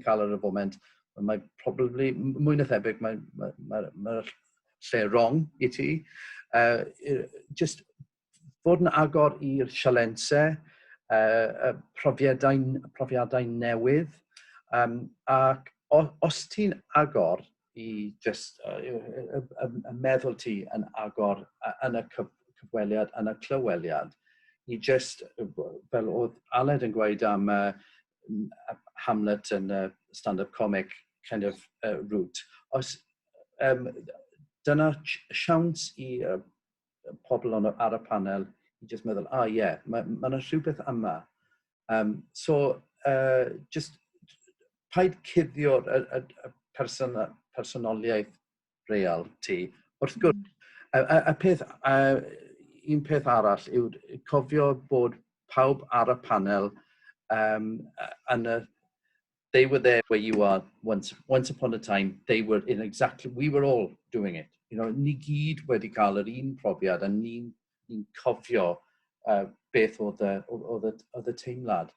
cael ar y foment, mae probably mwy na thebyg mae'r lle wrong i ti. Just fod yn agor i'r sialensau, profiadau newydd, ac os ti'n agor i just y meddwl ti yn agor yn y cyfweliad, yn y clyweliad, i just, fel oedd Aled yn gweud am Hamlet yn stand-up comic kind of route, dyna siawns i pobl ar y panel i just meddwl, mae yna rhywbeth yma. So, just paid cuddio'r personoliaeth real ti. Wrth gwrs, un peth arall yw cofio bod pawb ar y panel they were there where you are once upon a time. They were in exactly, we were all doing it. Ni gyd wedi cael yr un profiad a ni'n cofio beth oedd y teimlad.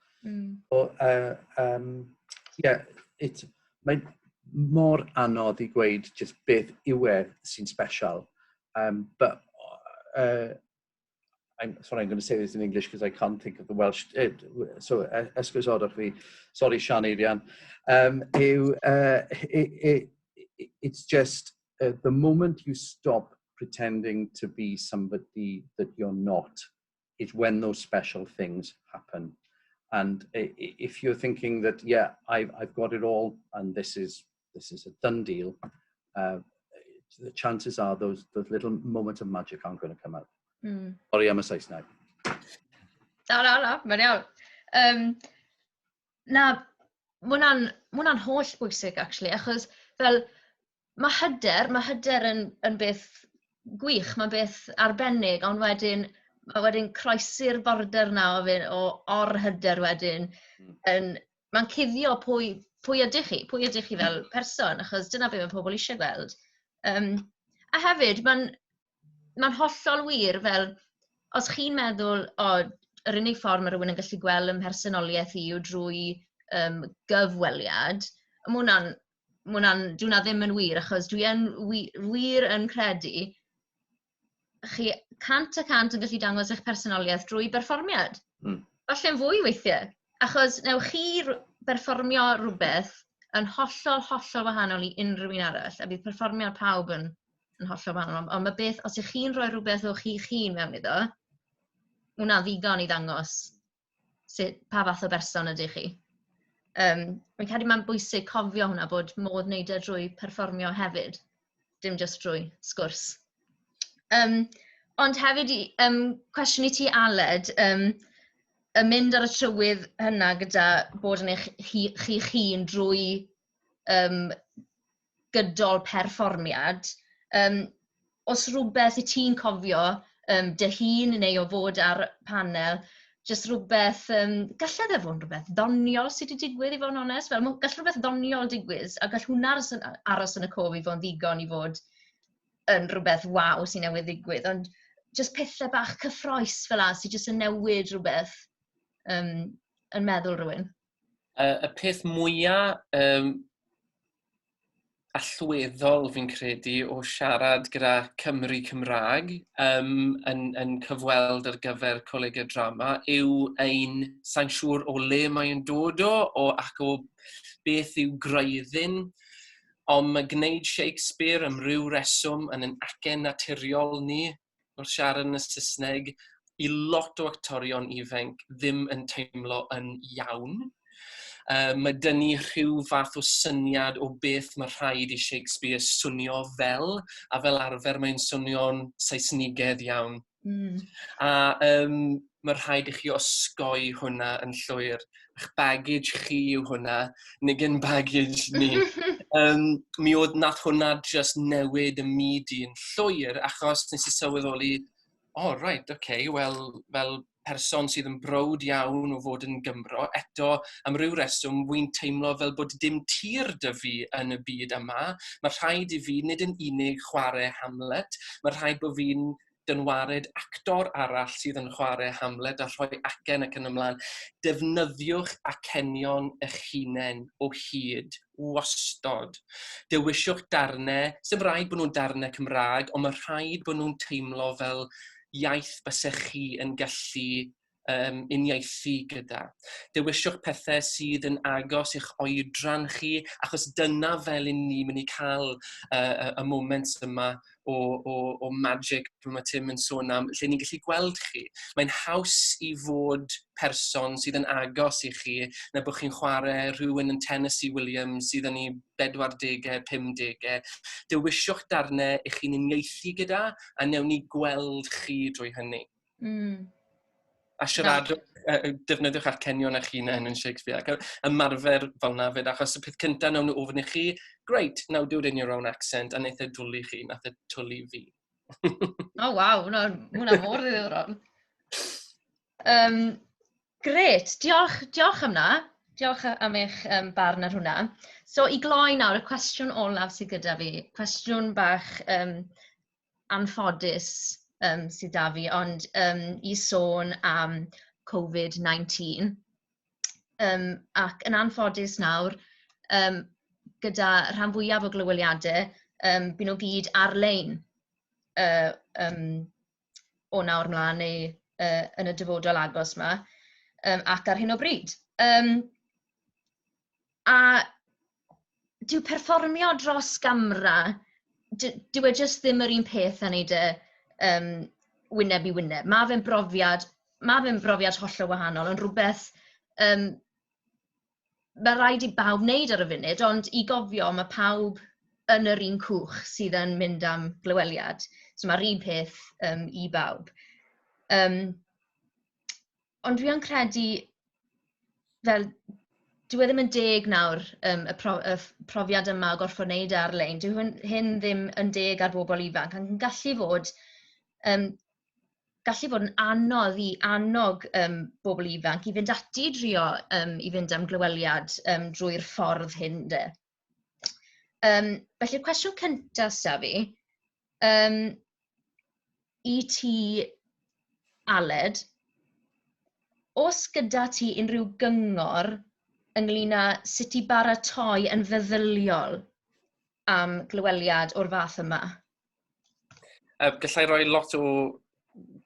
Mae'n mor anodd i gweud just beth yw sy'n special. But I'm going to say this in English because I can't think of the Welsh. So, esgwysodwch fi. Sorry, Sian Eirian. It's just the moment you stop pretending to be somebody that you're not, is when those special things happen. And if you're thinking that, yeah, I've got it all, and this is a done deal, the chances are those little moments of magic aren't going to come out. Sorry am y Saesneg. Na, mae'n iawn. Mae hwnna'n holl bwysig, actually, achos fel mae hyder yn beth gwych, mae'n beth arbennig, ond wedyn croesi'r border na o or-hyder wedyn. Mae'n cuddio pwy ydych chi fel person, achos dyna beth mae pobl eisiau gweld. A hefyd, mae'n hollol wir fel, os chi'n meddwl, yr unig ffordd mae rhywun yn gallu gweld ymhersonoliaeth i yw drwy gyfweliad, dwi'n ddim yn wir, achos dwi'n wir yn credu chi 100% yn gallu dangos eich personoliaeth drwy berfformiad. Falle'n fwy weithiau, achos newch chi berfformio rhywbeth yn hollol wahanol i unrhyw un arall, a bydd perfformio pawb yn hollol wahanol. Ond mae beth, os ych chi'n rhoi rhywbeth o chi'n mewn iddo, hwnna ddigon i ddangos pa fath o berson ydych chi. Mae'n credu mae'n bwysig cofio hwnna bod modd wneud drwy perfformio hefyd, dim jyst drwy sgwrs. Ond hefyd, cwestiwn i ti Aled, y mynd ar y trywydd hynna gyda bod yn eich chi'n drwy gydol perfformiad, os rhywbeth i ti'n cofio dy hun neu o fod ar panel, jyst rhywbeth, gallai dde fod rhywbeth ddoniol sydd wedi digwydd i fod yn onest, fel gall rhywbeth ddoniol digwydd, a gall hwnna aros yn y cof i fod yn ddigon i fod yn rhywbeth waw sy'n newydd digwydd, ond jyst pethau bach cyffroes fel a sydd jyst yn newid rhywbeth yn meddwl rhywun. Y peth mwyaf allweddol fi'n credu o siarad gyda Cymru Cymraeg yn cyfweld ar gyfer Coleg y Drama yw sa'n siŵr o le mae'n dod ac o beth yw greuddyn, ond mae gwneud Shakespeare am ryw reswm yn ein acen naturiol ni o'r siarad yn y Saesneg i lot o actorion ifanc ddim yn teimlo yn iawn. Mae dyn ni rhyw fath o syniad o beth mae rhaid i Shakespeare swnio fel, a fel arfer mae'n swnio'n Saesnigedd iawn. A mae rhaid i chi osgoi hwnna yn llwyr. Eich baggage chi yw hwnna, nid yn baggage ni. Mi oedd nath hwnna just newid y myd i'n llwyr, achos nes i sylweddoli, right, wel, fel person sydd yn browd iawn o fod yn Gymro, eto, am ryw reswm, wy'n teimlo fel bod dim tir dy fi yn y byd yma. Mae rhaid i fi nid yn unig chwarae Hamlet, mae rhaid bod fi'n dynwared actor arall sydd yn chwarae Hamlet a rhoi acen ac yn ymlaen. Defnyddiwch acenion eich hunain o hyd, wastod. Dewiswch darnau, sy'n rhaid bod nhw'n darnau Cymraeg, ond mae rhaid bod nhw'n teimlo fel iaith bysech chi yn gallu uniaethu gyda. Dewiswch pethau sydd yn agos i'ch oedran chi, achos dyna fel ni mynd i cael y moments yma o magic mae Tim yn sôn am, lle ni'n gallu gweld chi. Mae'n haws i fod person sydd yn agos i chi, na bod chi'n chwarae rhywun yn Tennessee Williams sydd yn ei 40au, 50au. Dewiswch darnau eich chi'n uniaethu gyda, a newn ni gweld chi drwy hynny. A siaradwch, defnyddiwch acenion eich hunain yn Shakespeare. Ymarfer fel na fyd, achos y peth cyntaf nawn nhw ofyn i chi, great, now do it in your own accent, a wneud e dwlu chi, nath e twlu fi. Waw, hwnna mor ddiddorol. Gret, diolch am na. Diolch am eich barn ar hwnna. So, i gloi nawr, y cwestiwn olaf sydd gyda fi, cwestiwn bach anffodus sydd da fi, ond i sôn am Covid-19. Ac yn anffodus nawr, gyda rhan fwyaf o glyweliadau, byd nhw gyd ar-lein o nawr mlaen neu yn y dyfodol agos yma, ac ar hyn o bryd. A dyw perfformio dros gamra, dyw e jyst ddim yr un peth a wneud wyneb i wyneb. Mae fe'n brofiad hollol wahanol, ond rhywbeth mae rhaid i bawb wneud ar y funud, ond i gofio mae pawb yn yr un cwch sydd yn mynd am glyweliad. So mae'r un peth i bawb. Ond dwi yn credu, fel, dyw e ddim yn deg nawr y profiad yma o gorfod wneud ar-lein. Dyw hyn ddim yn deg ar bobl ifanc, ac yn gallu fod yn anodd i annog bobl ifanc i fynd ati drio i fynd am glyweliad drwy'r ffordd hyn de. Felly'r cwestiwn cyntaf sa fi, i ti, Aled, os gyda ti unrhyw gyngor ynglŷn â sut i baratoi yn feddyliol am glyweliad o'r fath yma? Gallai roi lot o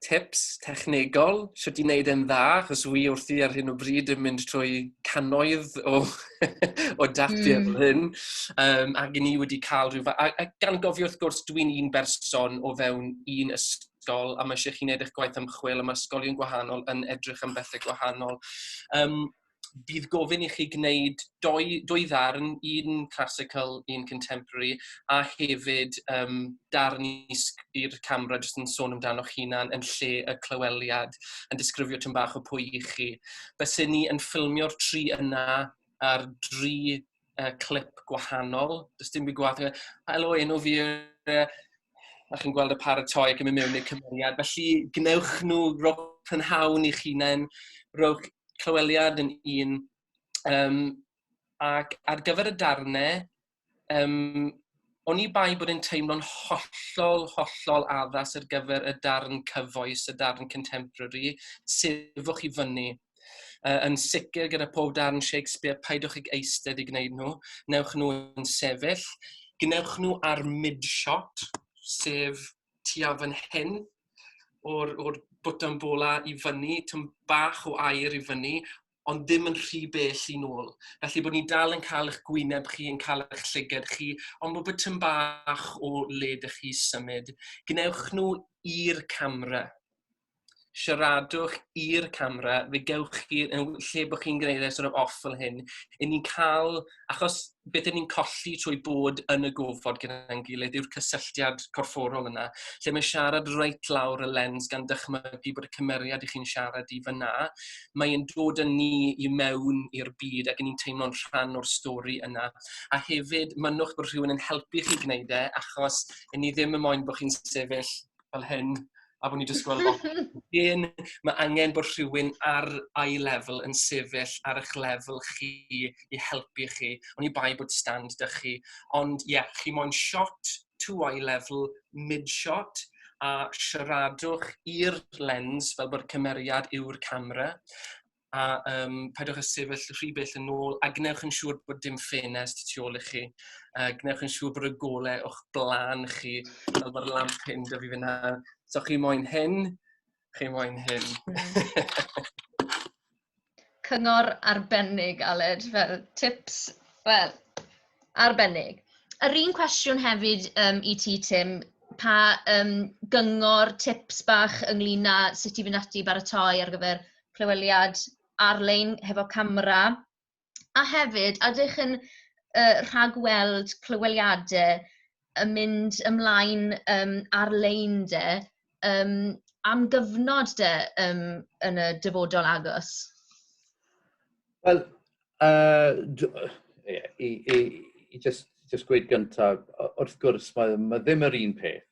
tips technegol, sut i wneud yn dda, achos wi wrthi ar hyn o bryd yn mynd trwy cannoedd o dapur fel hyn, ac ni wedi cael rhyw fath, a gan gofio wrth gwrs dwi'n un berson o fewn un ysgol, a mae eisiau chi wneud eich gwaith ymchwil, a mae ysgolion gwahanol yn edrych am bethau gwahanol. Bydd gofyn i chi gwneud dwy ddarn, un classical, un contemporary, a hefyd darn i'r camera jyst yn sôn amdano'ch hunan yn lle y clyweliad, yn disgrifio tym bach o pwy i chi. Bysyn ni yn ffilmio'r tri yna ar 3 clip gwahanol. Does dim byd gwaith. Helo, enw fi a chi'n gweld y paratoi ac yn mynd mewn i'r cymeriad. Felly, gnewch nhw, rowch prynhawn i'ch hunain, rowch clyweliad yn un, ac ar gyfer y darnau, o'n i bai bod yn teimlo'n hollol addas ar gyfer y darn cyfoes, y darn contemporary, sefwch i fyny. Yn sicr gyda pob darn Shakespeare, paidwch ag eistedd i gwneud nhw, newch nhw yn sefyll, gnewch nhw ar mid-shot, sef tua fan hyn, o'r bwton bola i fyny, tym bach o air i fyny, ond ddim yn rhy bell i nôl. Felly bod ni dal yn cael eich gwyneb chi, yn cael eich llyged chi, ond bod tym bach o led eich chi symud. Gnewch nhw i'r camera. siaradwch i'r camera, fe gewch chi, yn lle bod chi'n gwneud e sort of off fel hyn, i ni'n cael, achos beth ni'n colli trwy bod yn y gofod gyda'n gilydd yw'r cysylltiad corfforol yna, lle mae siarad reit lawr y lens gan dychmygu bod y cymeriad i chi'n siarad i fyna, mae'n dod â ni i mewn i'r byd ac ni'n teimlo'n rhan o'r stori yna. A hefyd, mynwch bod rhywun yn helpu chi gwneud e, achos i ni ddim yn moyn bod chi'n sefyll fel hyn, a bod ni'n just gweld lot. Mae angen bod rhywun ar eye level yn sefyll ar eich lefel chi i helpu chi, ond i bai bod stand dy chi. Ond ie, chi moyn shot to eye level, mid shot, a siaradwch i'r lens fel bod cymeriad yw'r camera. A paidwch â sefyll rhy bell yn ôl, a gnewch yn siŵr bod dim ffenest tu ôl i chi. Gnewch yn siŵr bod y golau o'ch blaen chi, fel mae'r lamp hyn dy fi fyna. So chi moyn hyn, chi moyn hyn. Cyngor arbennig, Aled, fel tips, wel, arbennig. Yr un cwestiwn hefyd i ti, Tim, pa gyngor, tips bach ynglyn â sut i fynd ati baratoi ar gyfer clyweliad ar-lein hefo camera. A hefyd, ydych yn rhagweld clyweliadau yn mynd ymlaen ar-lein de, am gyfnod de yn y dyfodol agos? Wel, i just gweud gyntaf, wrth gwrs, mae ddim yr un peth,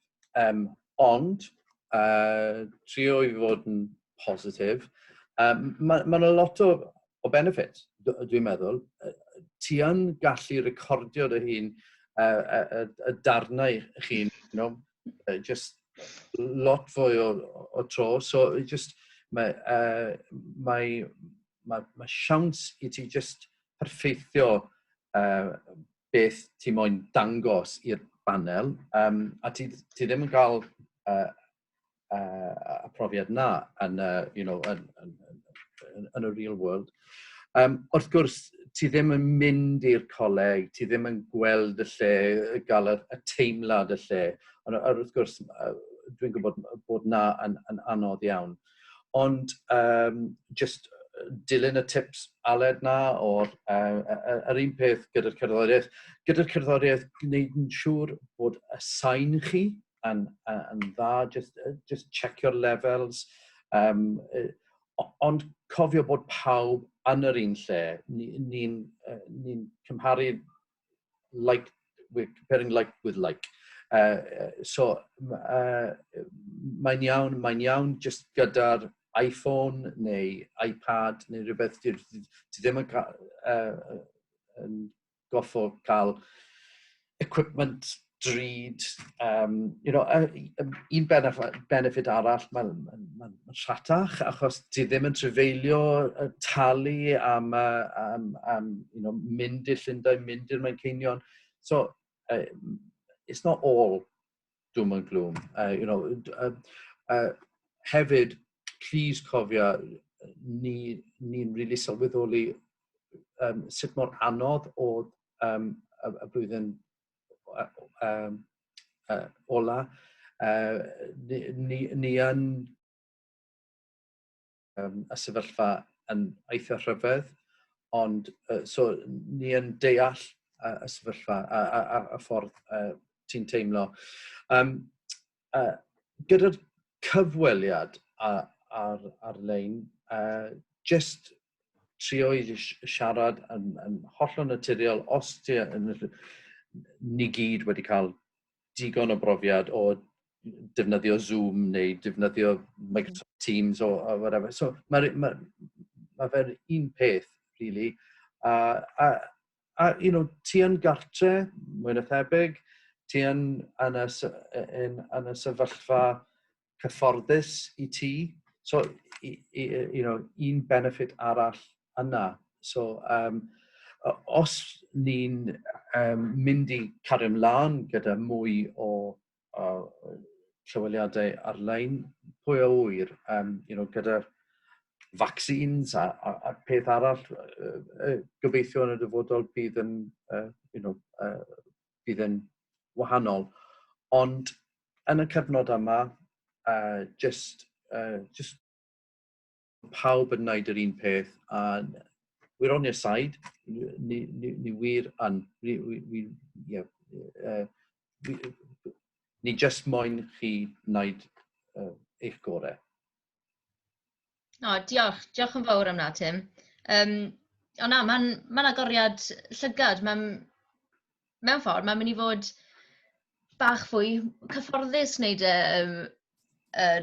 ond trio i fod yn positif. Mae yna lot o benefits, dwi'n meddwl. Ti yn gallu recordio dy hun y darnau chi'n, just lot fwy o tro. So, just mae siawns i ti just perfeithio beth ti moyn dangos i'r banel, a ti ddim yn cael y profiad na yn y real world. Wrth gwrs, ti ddim yn mynd i'r coleg, ti ddim yn gweld y lle, gael y teimlad y lle. Ond wrth gwrs, dwi'n gwybod bod na yn anodd iawn. Ond just dilyn y tips Aled na, o'r yr un peth gyda'r cerddoriaeth. Gyda'r cerddoriaeth, gwneud yn siŵr bod y sain chi yn dda, just checkio'r levels. Ond cofio bod pawb yn yr un lle. Ni'n cymharu like, we're comparing like with like. So, mae'n iawn just gyda'r iPhone neu iPad neu rhywbeth, ti ddim yn goffo cael equipment drud. Un benefit arall, mae'n rhatach, achos ti ddim yn trefeilio talu am mynd i'r Llundain, mynd i'r Manceinion. So, it's not all doom and gloom. Hefyd, please cofio, ni'n really sylweddoli sut mor anodd oedd y blwyddyn ola. Ni yn y sefyllfa yn eitha rhyfedd, ond so ni yn deall y sefyllfa a ffordd ti'n teimlo. Gyda'r cyfweliad ar-lein, just trio i siarad yn hollol naturiol, os ni gyd wedi cael digon o brofiad o defnyddio Zoom neu defnyddio Microsoft Teams o whatever. So mae fe'n un peth, really. Ti yn gartre, mwy na thebyg, ti yn y sefyllfa cyfforddus i ti. So, un benefit arall yna. So, os ni'n mynd i cario ymlaen gyda mwy o llyweliadau ar-lein, pwy o wyr, gyda vaccines a peth arall, gobeithio yn y dyfodol bydd yn wahanol. Ond yn y cyfnod yma, just pawb yn gwneud yr un peth, a we're on your side, ni wir, and ni just moyn chi wneud eich gorau. O, diolch yn fawr am na, Tim. O na, mae'n agoriad llygad. Mewn ffordd, mae'n mynd i fod bach fwy cyfforddus wneud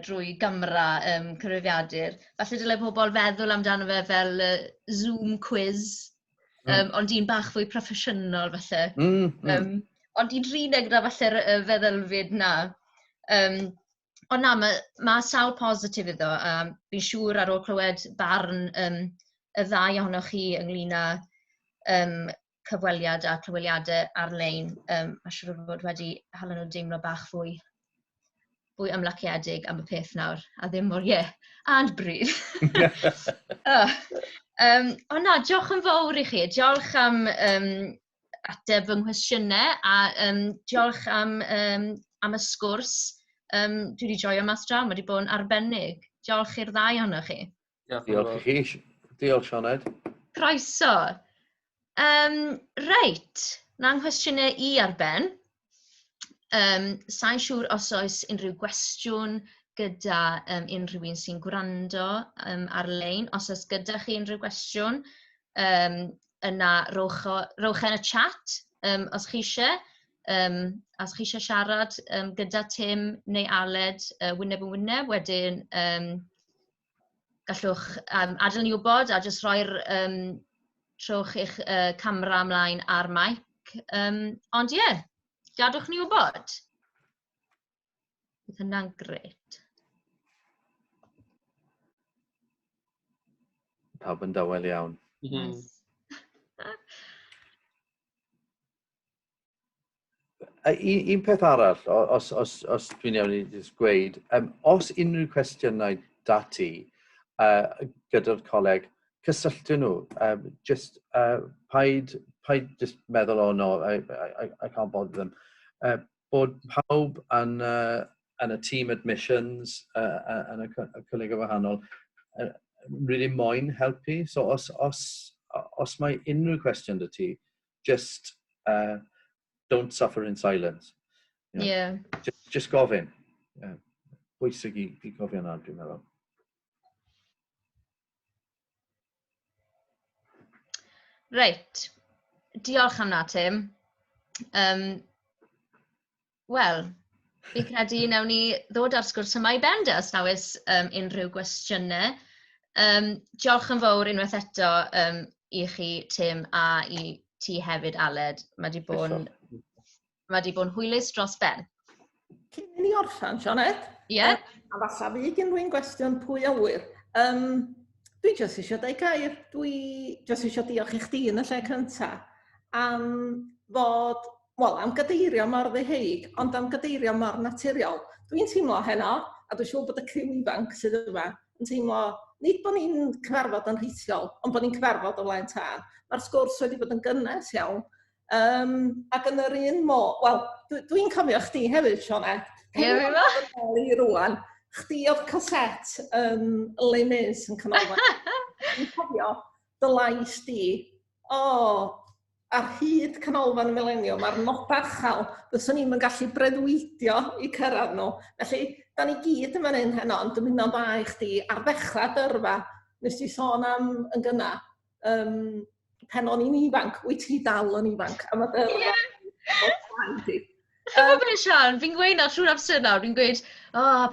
drwy gamera cyfrifiadur. Falle dylai pobl feddwl amdano fe fel Zoom quiz, ond un bach fwy proffesiynol falle. Ond un rhineg na falle'r feddylfyd na. Ond na, mae sawl positif iddo. Fi'n siŵr ar ôl clywed barn y ddau ohonoch chi ynglyn â cyfweliad a clyweliadau ar-lein. Mae'n siŵr fod wedi hala nhw deimlo bach fwy ymlaciedig am y peth nawr, a ddim mor and bryd. Ond na, diolch yn fawr i chi. Diolch am ateb fy nghwestiynau, a diolch am y sgwrs. Dwi wedi joio mas draw, mae wedi bod yn arbennig. Diolch i'r ddau ohonoch chi. Diolch i chi. Diolch, Sioned. Croeso. Reit, na'n nghwestiynau i ar ben. Sa'n siŵr os oes unrhyw gwestiwn gyda unrhyw un sy'n gwrando ar-lein. Os oes gyda chi unrhyw gwestiwn, yna rowch yn y chat os chi eisiau. Os chi eisiau siarad gyda Tim neu Aled wyneb yn wyneb, wedyn gallwch adael ni wybod a jyst rhoi'r trowch eich camera ymlaen ar mic. Ond gadwch ni wybod. Bydd hynna'n gret. Pawb yn dawel iawn. Un peth arall, os dwi'n iawn i gweud, os unrhyw cwestiynau dati gyda'r coleg, cysylltu nhw. Paid just meddwl, oh no, I can't bother them. Bod pawb yn y team admissions, yn y coleg o wahanol, really moyn helpu. So os mae unrhyw cwestiwn dy ti, just don't suffer in silence. Just gofyn. Bwysig i gofio yna, dwi'n meddwl. Reit. Diolch am na, Tim. Wel, fi credu nawn ni ddod ar sgwrs yma i ben os na oes unrhyw gwestiynau. Diolch yn fawr unwaith eto i chi, Tim, a i ti hefyd, Aled. Mae di bod yn hwylus dros ben. Cyn i ni orffan, Sioned? Ie. A falla fydd unrhyw'n gwestiwn pwy awyr. Dwi jyst eisiau dweud gair. Dwi jyst eisiau diolch i chdi yn y lle cyntaf am fod, am gadeirio mor ddeheig, ond am gadeirio mor naturiol. Dwi'n teimlo heno, a dwi'n siŵr bod y criw ifanc sydd yma yn teimlo, nid bod ni'n cyfarfod yn rhithiol, ond bod ni'n cyfarfod o flaen tân. Mae'r sgwrs wedi bod yn gynnes iawn. Ac yn yr un dwi'n cofio chdi hefyd, Sioned. I rwan, chdi o'r caset Le Mis yn canolfan. Dwi'n cofio dy lais di, ar hyd canolfan y mileniwm, ar nodachal, fyswn ni'n gallu breuddwydio i cyrraedd nhw. Felly, da ni gyd yn fan hyn heno, ond dymuno'n dda i chdi ar ddechrau dyrfa, nes ti sôn am yn gynna. Pen o'n i'n ifanc, wyt ti dal yn ifanc, a mae dyrfa o'r flaen ti. Dwi'n gwybod Sian, fi'n gweud na trwy'r amser nawr, fi'n gweud,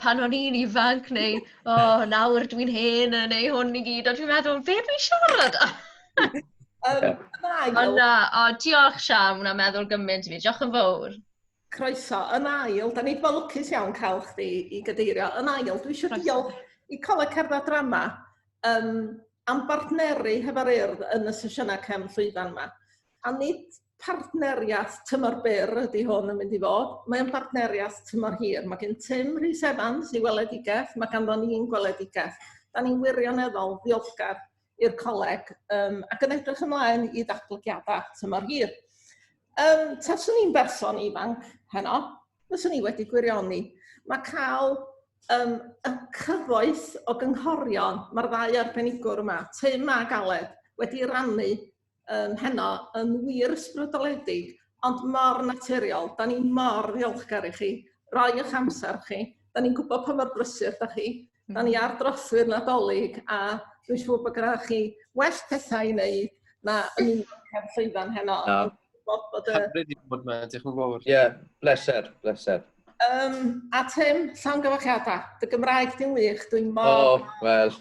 pan o'n i'n ifanc, neu, nawr dwi'n hen, neu hwn i gyd, ond dwi'n meddwl, be dwi'n siarad? Diolch Sian, hwnna'n meddwl gymaint i fi, diolch yn fawr. Croeso, yn ail, da ni fel lwcus iawn cael chdi i gadeirio. Yn ail, dwi eisiau diolch i Coleg Cerdded Drama am bartneru hefo'r urdd yn y sesiynau cefn llwyfan yma. A nid partneriaeth tymor byr ydy hwn yn mynd i fod, mae'n partneriaeth tymor hir. Mae gen Tim Rhys Evans i weledigaeth, mae ganddo ni'n gweledigaeth. Da ni'n wirioneddol ddiolchgar i'r coleg ac yn edrych ymlaen i ddatblygiadau tymor hir. Taswn i'n berson ifanc heno, fyswn i wedi gwirioni. Mae cael y cyfoeth o gynghorion mae'r ddau arbenigwr yma, Tim a Galed, wedi rannu heno yn wir ysbrydoledig, ond mor naturiol. Da ni mor ddiolchgar i chi, roi eich amser chi. Da ni'n gwybod pa mor brysur da chi. Da ni ar drothwyr nadolig a dwi'n siŵr bod gyda chi well pethau i wneud na yn un o'r llwyfan heno. Hyfryd i bod yma, diolch yn fawr. Ie, bleser, bleser. A Tim, llawn gyfachiadau. Dy Gymraeg di'n wych, dwi'n mor... Wel,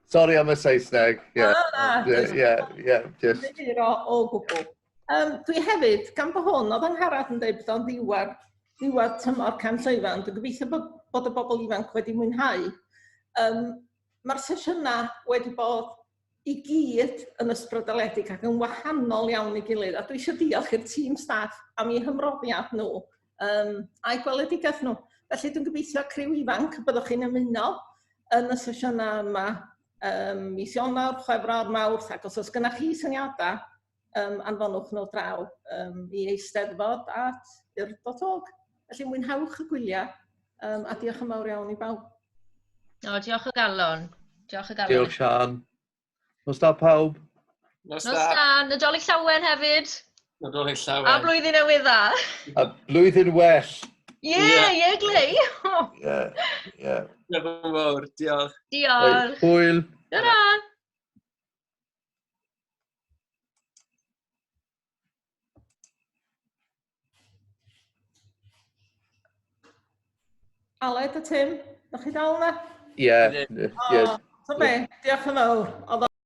sori am y Saesneg. Just... o gwbl. Dwi hefyd, gan bod hwn, oedd angharad yn dweud bod o'n ddiwedd tymor can llwyfan. Dwi'n gobeithio bod y bobl ifanc wedi mwynhau. Mae'r sesiynau wedi bod i gyd yn ysbrydoledig ac yn wahanol iawn i gilydd. A dwi eisiau diolch i'r tîm staff am eu hymroddiad nhw a'i gweledigaeth nhw. Felly dwi'n gobeithio criw ifanc byddwch chi'n ymuno yn y sesiynau yma mis Ionawr, Chwefror, Mawrth, ac os gennych chi syniadau, anfonwch nhw draw i eisteddfod at i'r dotog. Felly mwynhewch y gwyliau a diolch yn fawr iawn i bawb. Diolch o galon. Diolch, Sian. Nos da pawb. Nos da. Nadolig llawen hefyd. Nadolig llawen. A blwyddyn newydd dda. A blwyddyn well. Ie, glei. Ie. Diolch yn fawr, diolch. Diolch. Hwyl. Dyna. Aled a Tim, ydych chi dal yna? Ie. So be, diolch yn fawr. Oedd